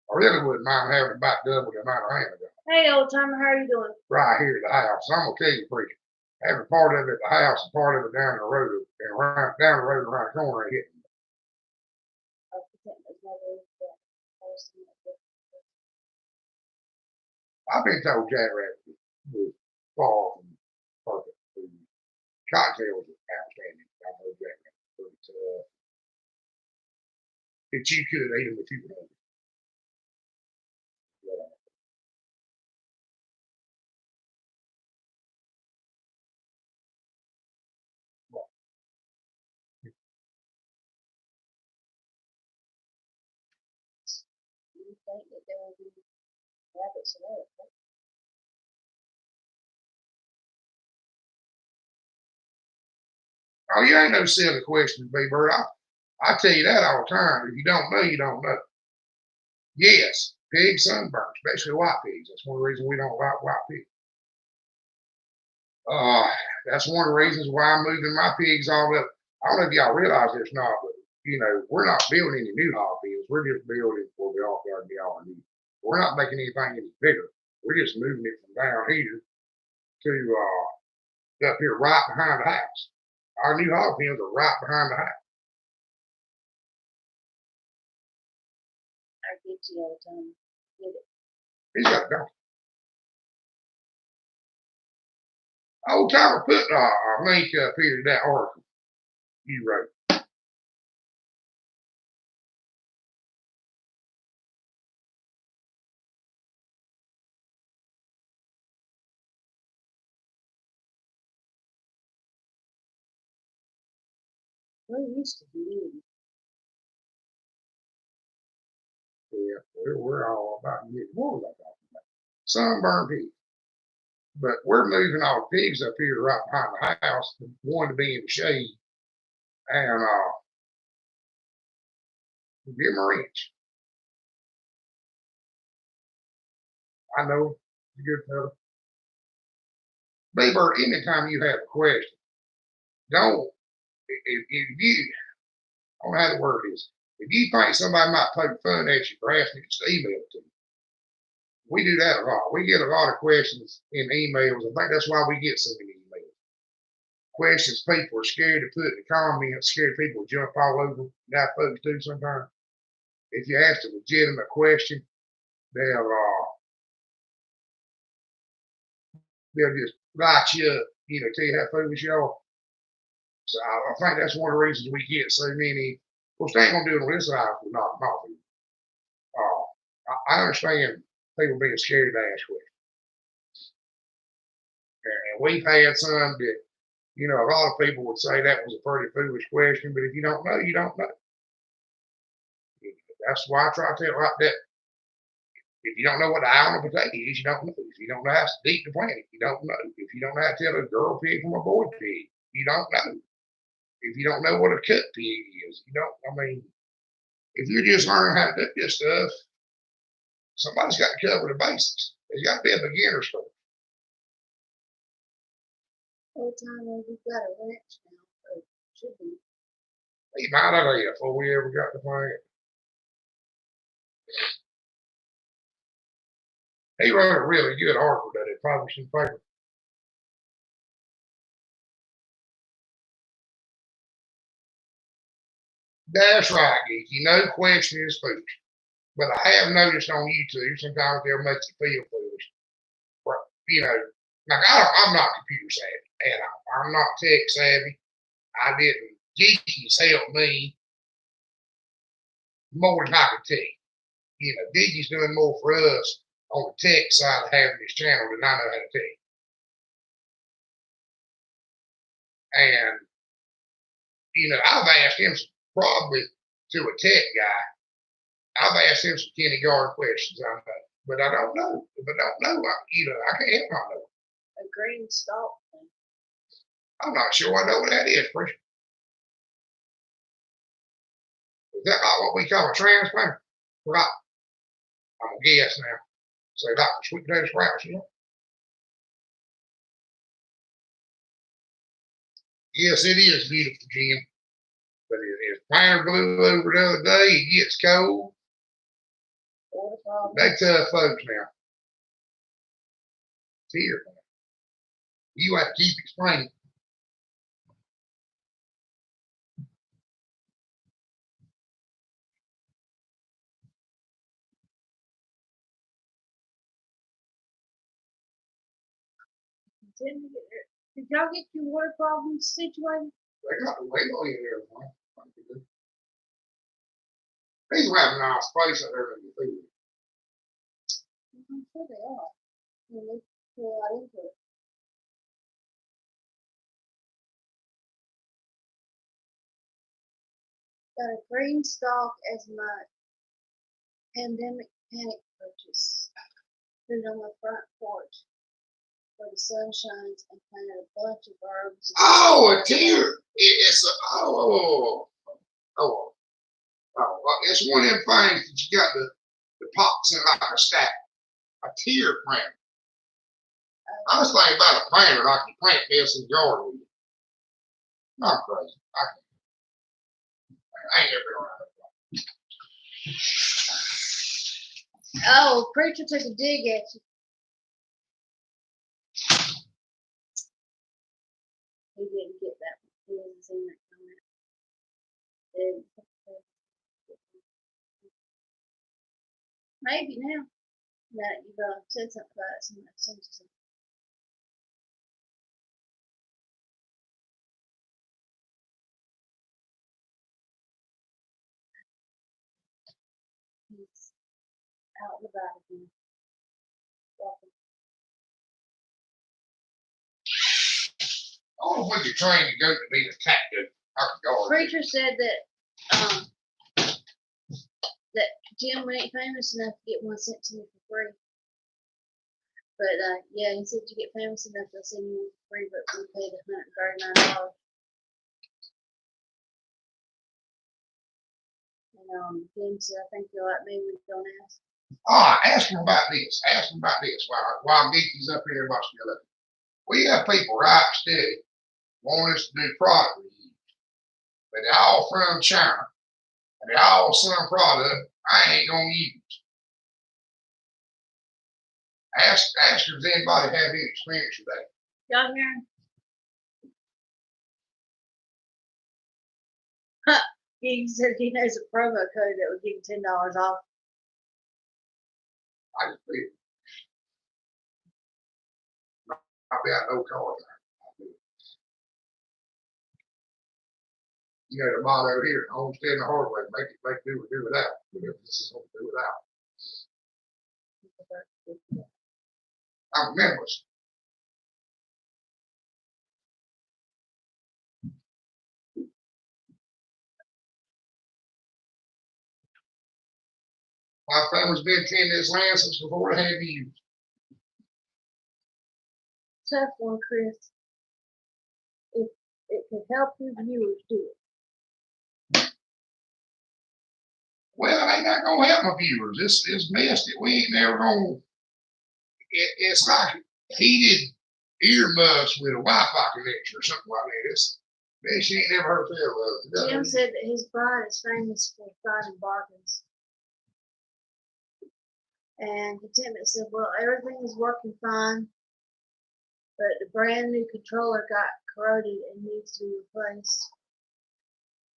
I really wouldn't mind having about double the amount of land I got. Hey, old timer, how are you doing? Right here at the house. I'm gonna tell you, preacher. Having part of it at the house and part of it down the road and down the road around the corner and hitting. I've been told jackrabbit would fall from perfect food. Cocktails are outstanding. I know jackrabbit, but that you could eat them if you wanted. You think that there will be rabbits in it? Oh, you ain't no silly questions, B Bird. I tell you that all the time. If you don't know, you don't know. Yes, pig sunburn, especially white pigs. That's one of the reasons we don't like white pigs. That's one of the reasons why I'm moving my pigs all up. I don't know if y'all realize this or not, but we're not building any new hog fields. We're just building where we already are. We're not making anything any bigger. We're just moving it from down here to up here right behind the house. Our new hog fields are right behind the house. to you all the time. Get it. He's got a donkey. Old Tyler put a link up here to that article you wrote. We're used to being. Yeah, we're all about getting more like that. Sunburned pig. But we're moving all the pigs up here right behind the house, one to be in the shade, and give them a wrench. I know, it's a good fella. B-Bird, anytime you have a question, don't, if you, I don't know how the word is, if you think somebody might poke fun at you for asking, just email it to me. We do that a lot. We get a lot of questions in emails. I think that's why we get so many emails. Questions people are scared to put in the comments, scared people jump all over. Now folks do sometimes. If you ask a legitimate question, they'll just light you up, tell you how foolish you are. So I think that's one of the reasons we get so many. Of course, they ain't gonna do it on this side for not people. I understand people being scared to ask questions. And we've had some that, a lot of people would say that was a pretty foolish question, but if you don't know, you don't know. That's why I try to tell it like that. If you don't know what the eye on a potato is, you don't know. If you don't know how to deep the plant, you don't know. If you don't know how to tell a girl pig from a boy pig, you don't know. If you don't know what a cut pig is, if you're just learning how to do this stuff, somebody's got to cover the basics. There's got to be a beginner store. Every time we've got a wrench now, so it should be. He might have before we ever got the plant. He wrote a really good article that it published in paper. That's right, Geeky. No question is foolish. But I have noticed on YouTube sometimes they'll make you feel foolish. Like I'm not computer savvy at all. I'm not tech savvy. I didn't. Geeky's helped me more than I could tell you. Geeky's doing more for us on the tech side of having this channel than I know how to tell you. And, I've asked him probably to a tech guy. I've asked him some kindergarten questions I know, but I don't know. If I don't know, I can't help not know. A green stalk thing. I'm not sure I know what that is, Chris. Is that like what we call a transplant? Right. I'm going to guess now. Say like the sweet potato sprouts, Yes, it is beautiful, Jim. But his planter blew over the other day. It gets cold. They tough folks now. Here. You have to keep explaining. Did y'all get your water problems situated? They got the whale in there. He's having a nice place out there in the food. I'm sure they are. They put a lot into it. Got a green stalk as my pandemic panic purchase. Put it on my front porch where the sun shines and planted a bunch of herbs. Oh, a tear. It's it's one of them things that you got the pots in like a stack. A tear plant. I was thinking about a planter like you plant this in the yard with you. I'm crazy. I ain't never been around that. Oh, preacher took a dig at you. He didn't get that one. He wasn't seeing that coming. Maybe now that you've said something about it, somebody sent you something. He's out and about again. Walking. I don't know if we could train the goat to be a cat goat. I could guard it. Preacher said that Jim ain't famous enough to get one sent to me for free. But yeah, he said you get famous enough, they'll send you one for free. But we paid $139. And Jim said, I think you're like me when you don't ask. Ask him about this. Ask him about this while Mickey's up here watching you. We have people right steady want us to do product reviews, but they're all from China and they're all some product I ain't gonna use. Ask if anybody had any experience with that. Y'all hear him? Huh. He said he knows a promo code that would give you $10 off. I just feel I'll be out no car. You know the motto here, homestead the hard way, make do without. Whatever this is gonna do without. I'm members. My family's been tending this land since before they had you. Tough one, Chris. If it could help your viewers, do it. Well, it ain't not gonna help my viewers. It's messed it. We ain't never gonna. It's like heated earmuffs with a Wi-Fi connection or something like that. Man, she ain't never heard tell of it. Jim said that his bride is famous for finding bargains. And Contentment said, well, everything is working fine, but the brand new controller got corroded and needs to be replaced.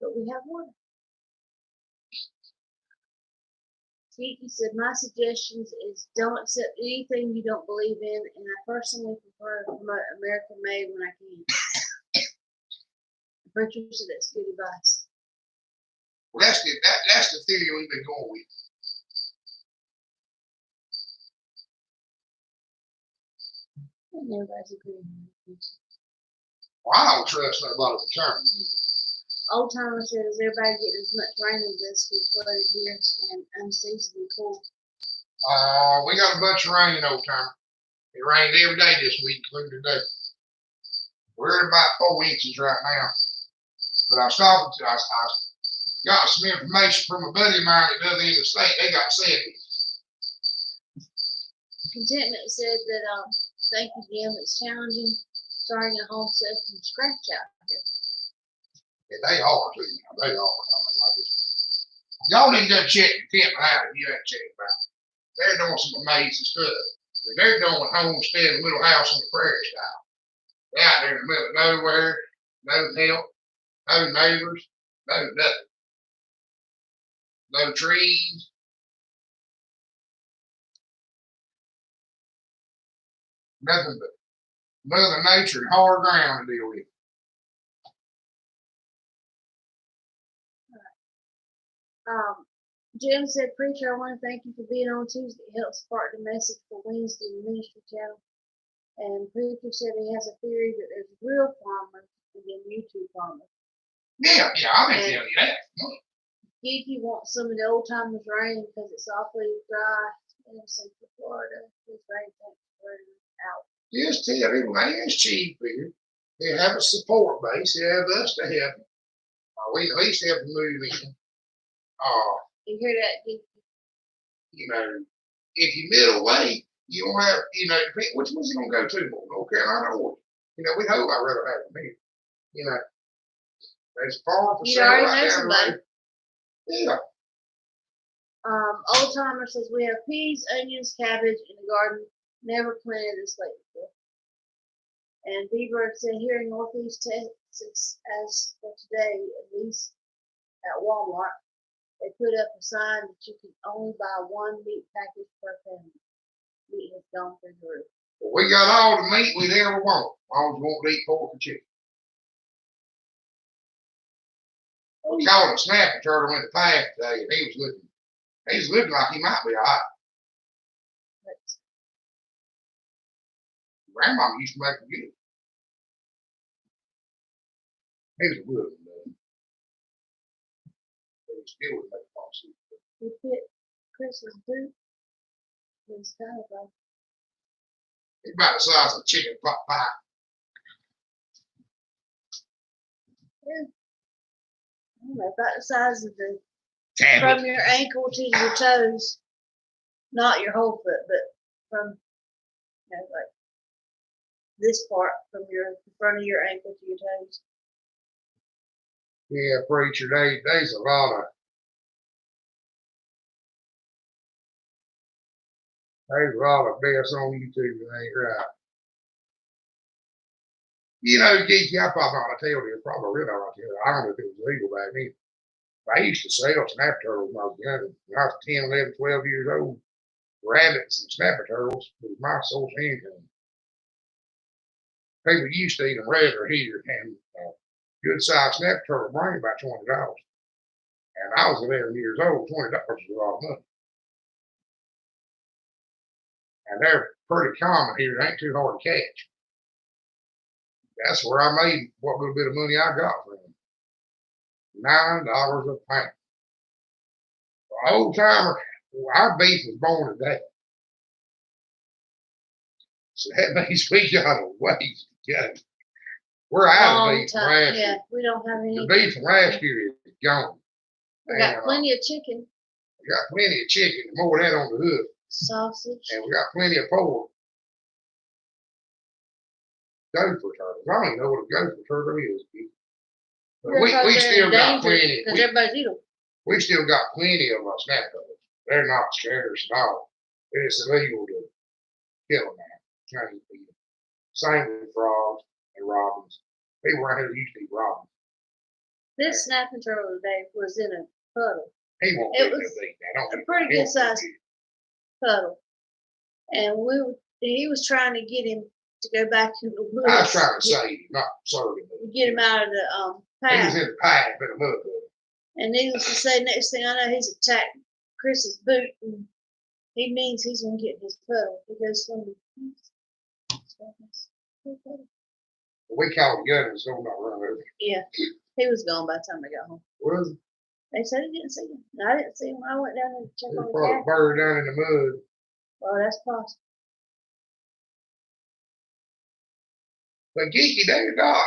But we have one. Tiki said, my suggestions is don't accept anything you don't believe in, and I personally prefer to promote American made when I can. The preacher said that's good advice. Well, that's the theory we've been going with. And everybody's agreeing. Well, I don't trust nobody with terms. Old Timer says everybody getting as much rain as this was flooded here and unseasonably cool. We got a bunch of rain, Old Timer. It rained every day this week, including today. We're at about 4 inches right now. But I got some information from a buddy of mine that does in the state. They got 70. Contentment said that thank you, Jim. It's challenging starting a homestead from scratch out here. Yeah, they are too. They are. I mean, y'all need to check Contentment out if you ain't checked them out. They're doing some amazing stuff. They're doing homestead, little house on the prairie style. They're out there in the middle of nowhere, no help, no neighbors, no nothing. No trees. Nothing but Mother Nature and hard ground to deal with. Jim said, Preacher, I want to thank you for being on Tuesday. It helped spark the message for Wednesday in the Ministry Channel. And Preacher said he has a theory that there's real farmers and then YouTube farmers. Yeah, I've been telling you that. Geeky wants some of the Old Timers rain because it's awfully dry in Central Florida. His rain tanks are out. Just tell him land's cheap here. They have a support base. They have us to help them. We at least have to move in. You hear that, Geeky? You know, if you middleweight, you don't have, which one's you gonna go to? North Carolina or, we hope I'd rather have them here. There's a farm for sale right down the road. Yeah. Old Timer says we have peas, onions, cabbage in the garden. Never planted this late before. And Beaver said here in Northeast Texas, as for today, at least at Walmart, they put up a sign that you can only buy one meat package per family. Meat has gone through the roof. We got all the meat we'd ever want. I always want to eat pork and chicken. We caught a snapping turtle in the path today, and he was looking like he might be all right. Grandma used to make them good. He was a good one, though. But he still would make false. He fit Chris's boot. It's kind of like It's about the size of a chicken pot pie. I don't know, about the size of the Tablet. from your ankle to your toes, not your whole foot, but from like this part from your front of your ankle to your toes. Yeah, preacher, there's a lot of mess on YouTube that ain't right. You know, Geeky, I probably ought to tell you, probably really ought to tell you. I don't know if it was legal back then. I used to sell snapper turtles when I was young. When I was 10, 11, 12 years old. Rabbits and snapper turtles was my source of income. People used to eat them regular here, and good sized snapper turtle brain about $20. And I was 11 years old, $20 was a lot of money. And they're pretty common here. They ain't too hard to catch. That's where I made what little bit of money I got from them. $9 a pound. The old timer, our beef was born today. So that means we got a ways to go. We're out of beef from last year. Yeah, we don't have any. The beef from last year is gone. We got plenty of chicken. We got plenty of chicken, more of that on the hook. Sausage. And we got plenty of pork. Gopher turtles. I don't even know what a gopher turtle is. But we still got plenty. Because everybody's eating them. We still got plenty of our snap turtles. They're not scarce at all. It's illegal to kill them now. Same with frogs and robins. People around here used to eat robins. This snapping turtle today was in a puddle. He won't It be was that. a pretty good size puddle. And he was trying to get him to go back to the woods. I was trying to save him, not serve him. Get him out of the He path. was in the path in the mud. And needless to say, next thing I know, he's attacked Chris's boot, and he means he's going to get his puddle. He goes from the. We called the gun and so not run over. Yeah, he was gone by the time I got home. Was it? They said he didn't see him. I didn't see him. I went down and checked on the Probably cat. buried down in the mud. Well, that's possible. But Geeky, they got.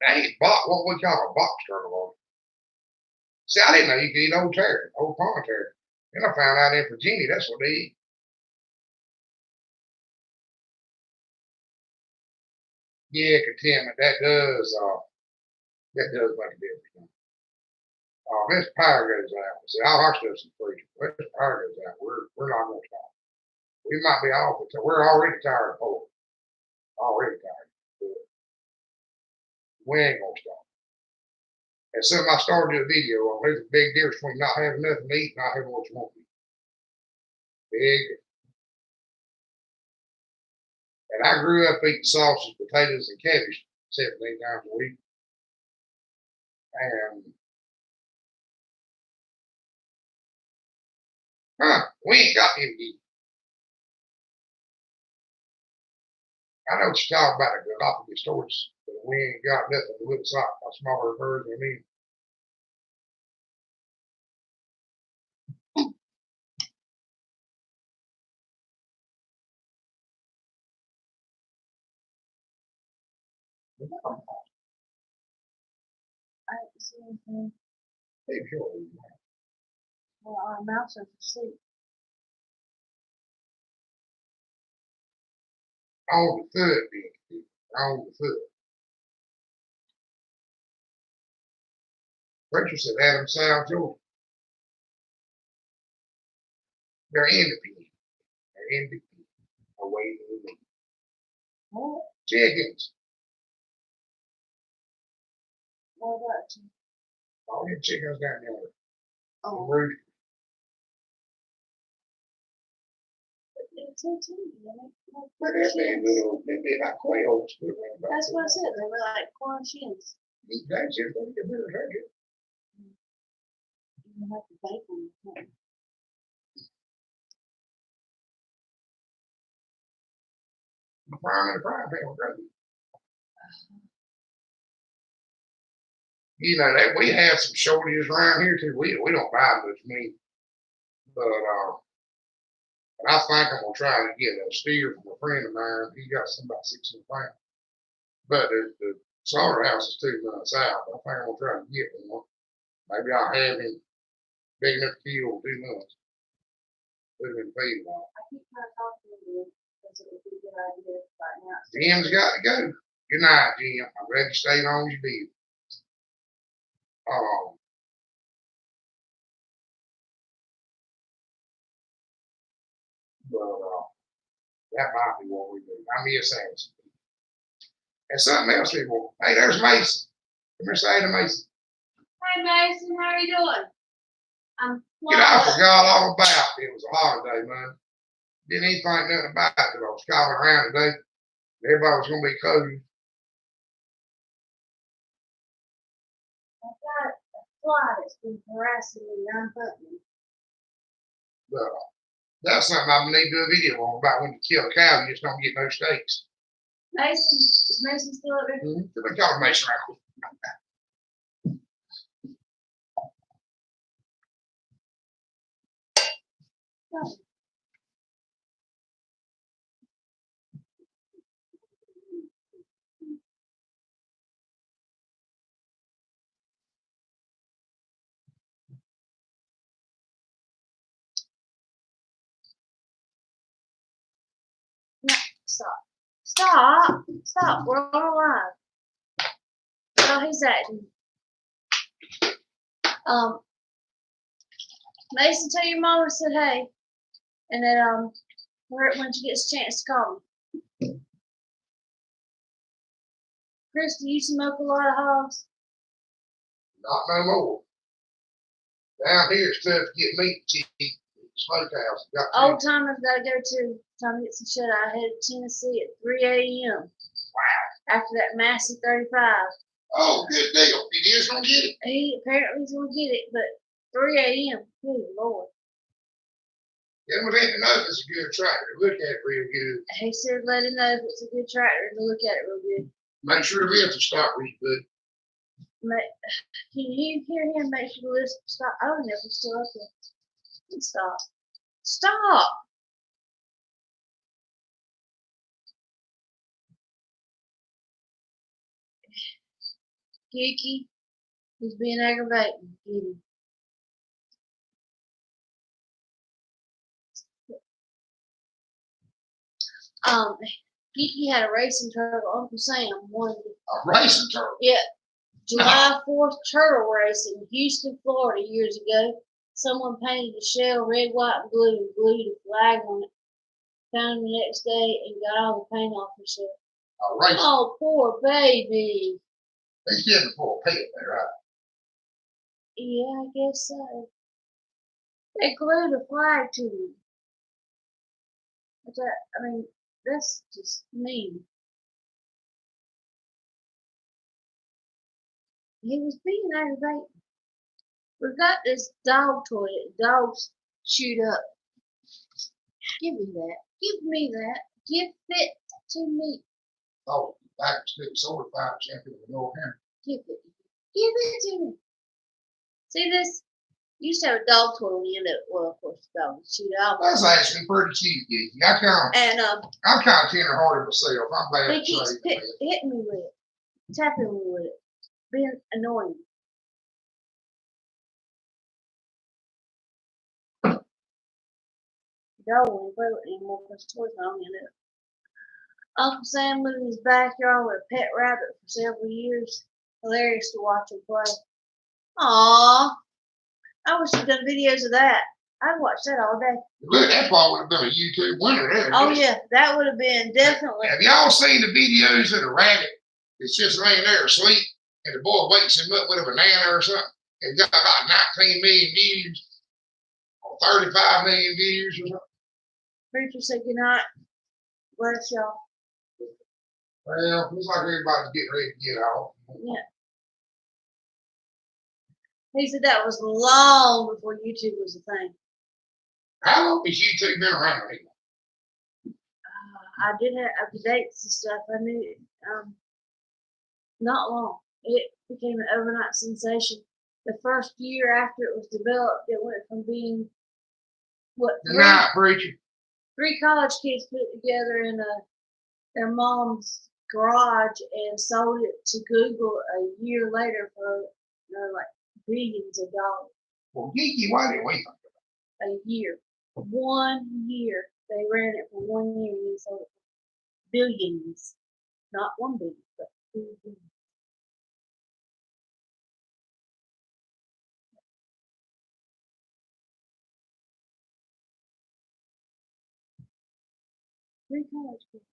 They ain't what we call a box turtle. See, I didn't know you could eat old terrier, old pond terrier. Then I found out in Virginia that's what they eat. Yeah, contentment. That does make a difference. This power goes out. See, all our stuff's in freezer. This power goes out. We're not gonna stop. We might be off until we're already tired of pork. Already tired. But we ain't gonna stop. And something I started a video on, there's a big difference between not having nothing to eat and not having what you want to eat. Big. And I grew up eating sausage, potatoes, and cabbage 17 times a week. And we ain't got any to eat. I know what you're talking about, the Galapagos stores, but we ain't got nothing that looks like a smaller version of me. I didn't see anything. Hey, sure. Well, our mouse is asleep. On the foot, Dick. On the foot. Preacher said Adam South, Georgia. They're independent. They're independent. Away from me. What? Chickens. What about you? All them chickens down there. Oh, Rudy. it's so too. But they'd be like quails. That's what I said. They were like corn shins. That's it. They get better than it. You have to bake them. Frying in a frying pan with gravy. You know that we have some shortages around here too. We don't buy much meat, but I think I'm gonna try to get a steer from a friend of mine. He got some about 600 pounds, but the slaughterhouse is 2 months out. I think I'm gonna try to get one. Maybe I'll have him big enough to kill in 2 months. Put him in feed lot. I keep trying to talk to you because it would be a good idea right now. Jim's got to go. Good night, Jim. I'm glad you stayed on as you did. But that might be what we do. I miss Anderson. And something else, people. Hey, there's Mason. Come here, say to Mason. Hey Mason, how are you doing? I'm You know, I forgot all about it. It was a holiday, man. Didn't even think nothing about it. I was calling around today. Everybody was going to be cozy. I've got a fly that's been harassing me non-hunting. But that's something I'm going to need to do a video on about when you kill a cow, you just don't get no steaks. Mason, is Mason still up there? Let me call Mason right quick. No. Stop. Stop. Stop. We're all alive. Oh, he's acting. Mason, tell your mama I said hey. And then when she gets a chance to call me. Chris, do you smoke a lot of hogs? Not no more. Down here it's tough to get meat cheap. Smokehouse. Old timers gotta go to time to get some shut eye. I headed to Tennessee at 3 a.m. Wow. After that massive 35. Oh, good deal. He is gonna get it. He apparently is gonna get it, but 3 a.m. Good Lord. It was ain't know if it's a good tractor. Look at it real good. He said let him know if it's a good tractor and look at it real good. Make sure the wheels will start real good. Can you hear him? Make sure the list stop. I don't know if he's still up there. Stop. Stop. Kiki, he's being aggravating. Get him. Kiki had a racing turtle. Uncle Sam won. A racing turtle? Yeah. July 4th turtle race in Houston, Florida years ago. Someone painted the shell red, white, and blue and glued a flag on it. Found him the next day and got all the paint off himself. A racing. Oh, poor baby. He's getting for a pet there, right? Yeah, I guess so. They glued a flag to him. I mean, that's just mean. He was being aggravating. We've got this dog toy that dogs shoot up. Give me that. Give me that. Give it to me. Oh, back to the solar fire champion of North Hampton. Give it. Give it to me. See this? You used to have a dog toy when you end up, well, of course, the dog would shoot out. That's actually pretty cute, Gigi. I'm kind of tender-hearted myself. I'm bad he at keeps saying hitting me with it, tapping me with it, being annoying. Dog won't play with it anymore because toys not on it. Uncle Sam lived in his backyard with a pet rabbit for several years. Hilarious to watch him play. Aww. I wish you'd done videos of that. I'd watch that all day. Look, that probably would have been a YouTube winner there. Oh, yeah. That would have been definitely. Have y'all seen the videos of the rabbit? It's just laying there asleep, and the boy wakes him up with a banana or something. It got about 19 million views or 35 million views or something. Preacher said good night. Bless y'all. Well, looks like everybody's getting ready to get off. Yeah. He said that was long before YouTube was a thing. How long has YouTube been around anymore? I did have up to dates and stuff. I knew not long. It became an overnight sensation. The first year after it was developed, it went from being Good night, preacher. 3 college kids put it together in their mom's garage and sold it to Google a year later for like billions of dollars. Well, Geeky, why didn't we think of it? A year. 1 year. They ran it for 1 year and sold it for billions. Not 1 billion, but billions. Three college kids.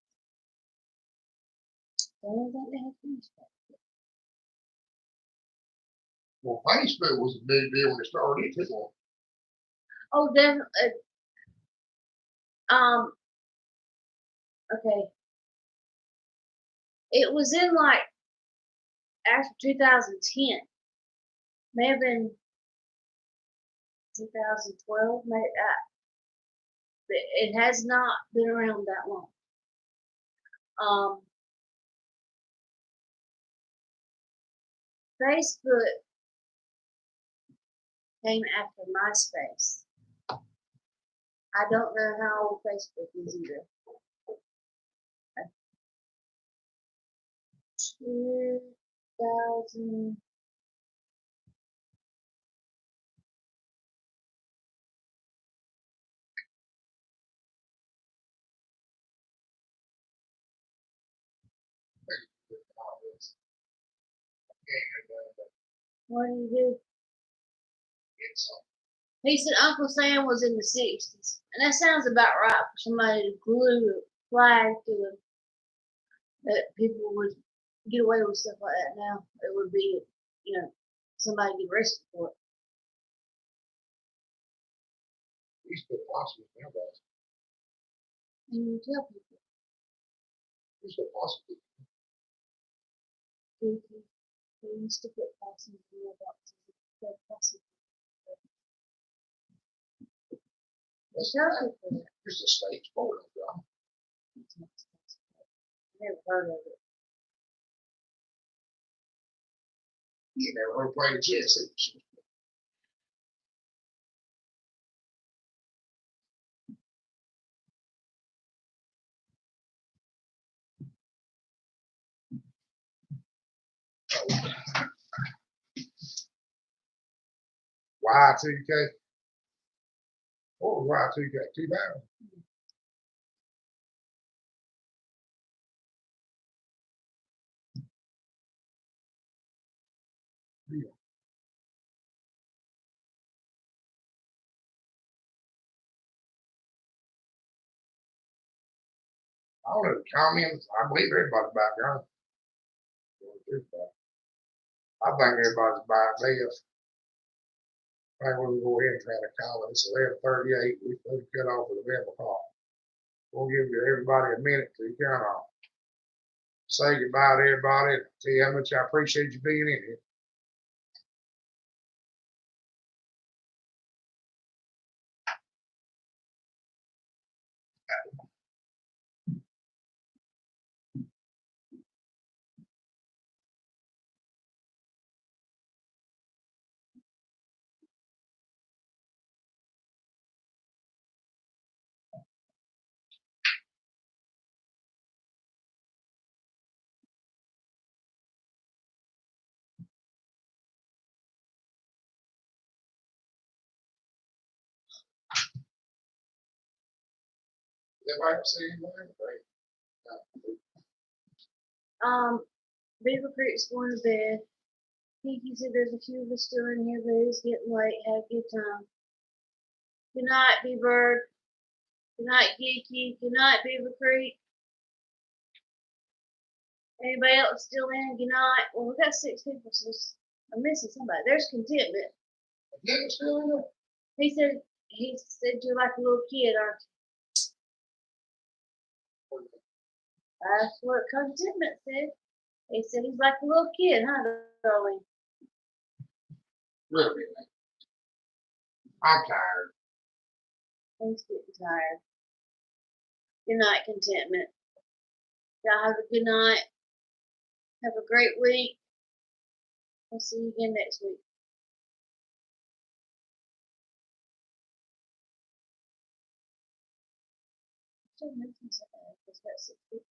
I don't think they have finished that. Well, Facebook was a big deal when it started. It took long. Oh, definitely. Okay. It was in like after 2010. May have been 2012. Maybe it has not been around that long. Facebook came after MySpace. I don't know how old Facebook is either. 2000. What do you do? He said Uncle Sam was in the 60s. And that sounds about right for somebody to glue a flag to it. That people would get away with stuff like that now. It would be, somebody get arrested for it. He's still possible nowadays. And you tell people. He's still possible. They used to put possible in their boxes. They're possible. They tell people that. It's a state sport, y'all. Never heard of it. You never heard of playing chess. Y2K. What was Y2K? 2000. Yeah. I don't know the comments. I believe everybody's background. I think everybody's buying this. I think we'll go ahead and try to call it. It's 11:38. We're supposed to cut off at 11 o'clock. We'll give everybody a minute to kind of say goodbye to everybody and tell you how much I appreciate you being in here. Everybody see anything? Beaver Creek's going to bed. Pinky said there's a few of us still in here, but it's getting late. Have a good time. Good night, B-Bird. Good night, Geeky. Good night, Beaver Creek. Anybody else still in? Good night. Well, we got 6 people, so I'm missing somebody. There's Contentment. Yeah, still in there. He said you're like a little kid, aren't you? That's what Contentment said. He said he's like a little kid, huh, darling? Really? I'm tired. He's getting tired. Good night, Contentment. Y'all have a good night. Have a great week. I'll see you again next week. So, that's 6 people.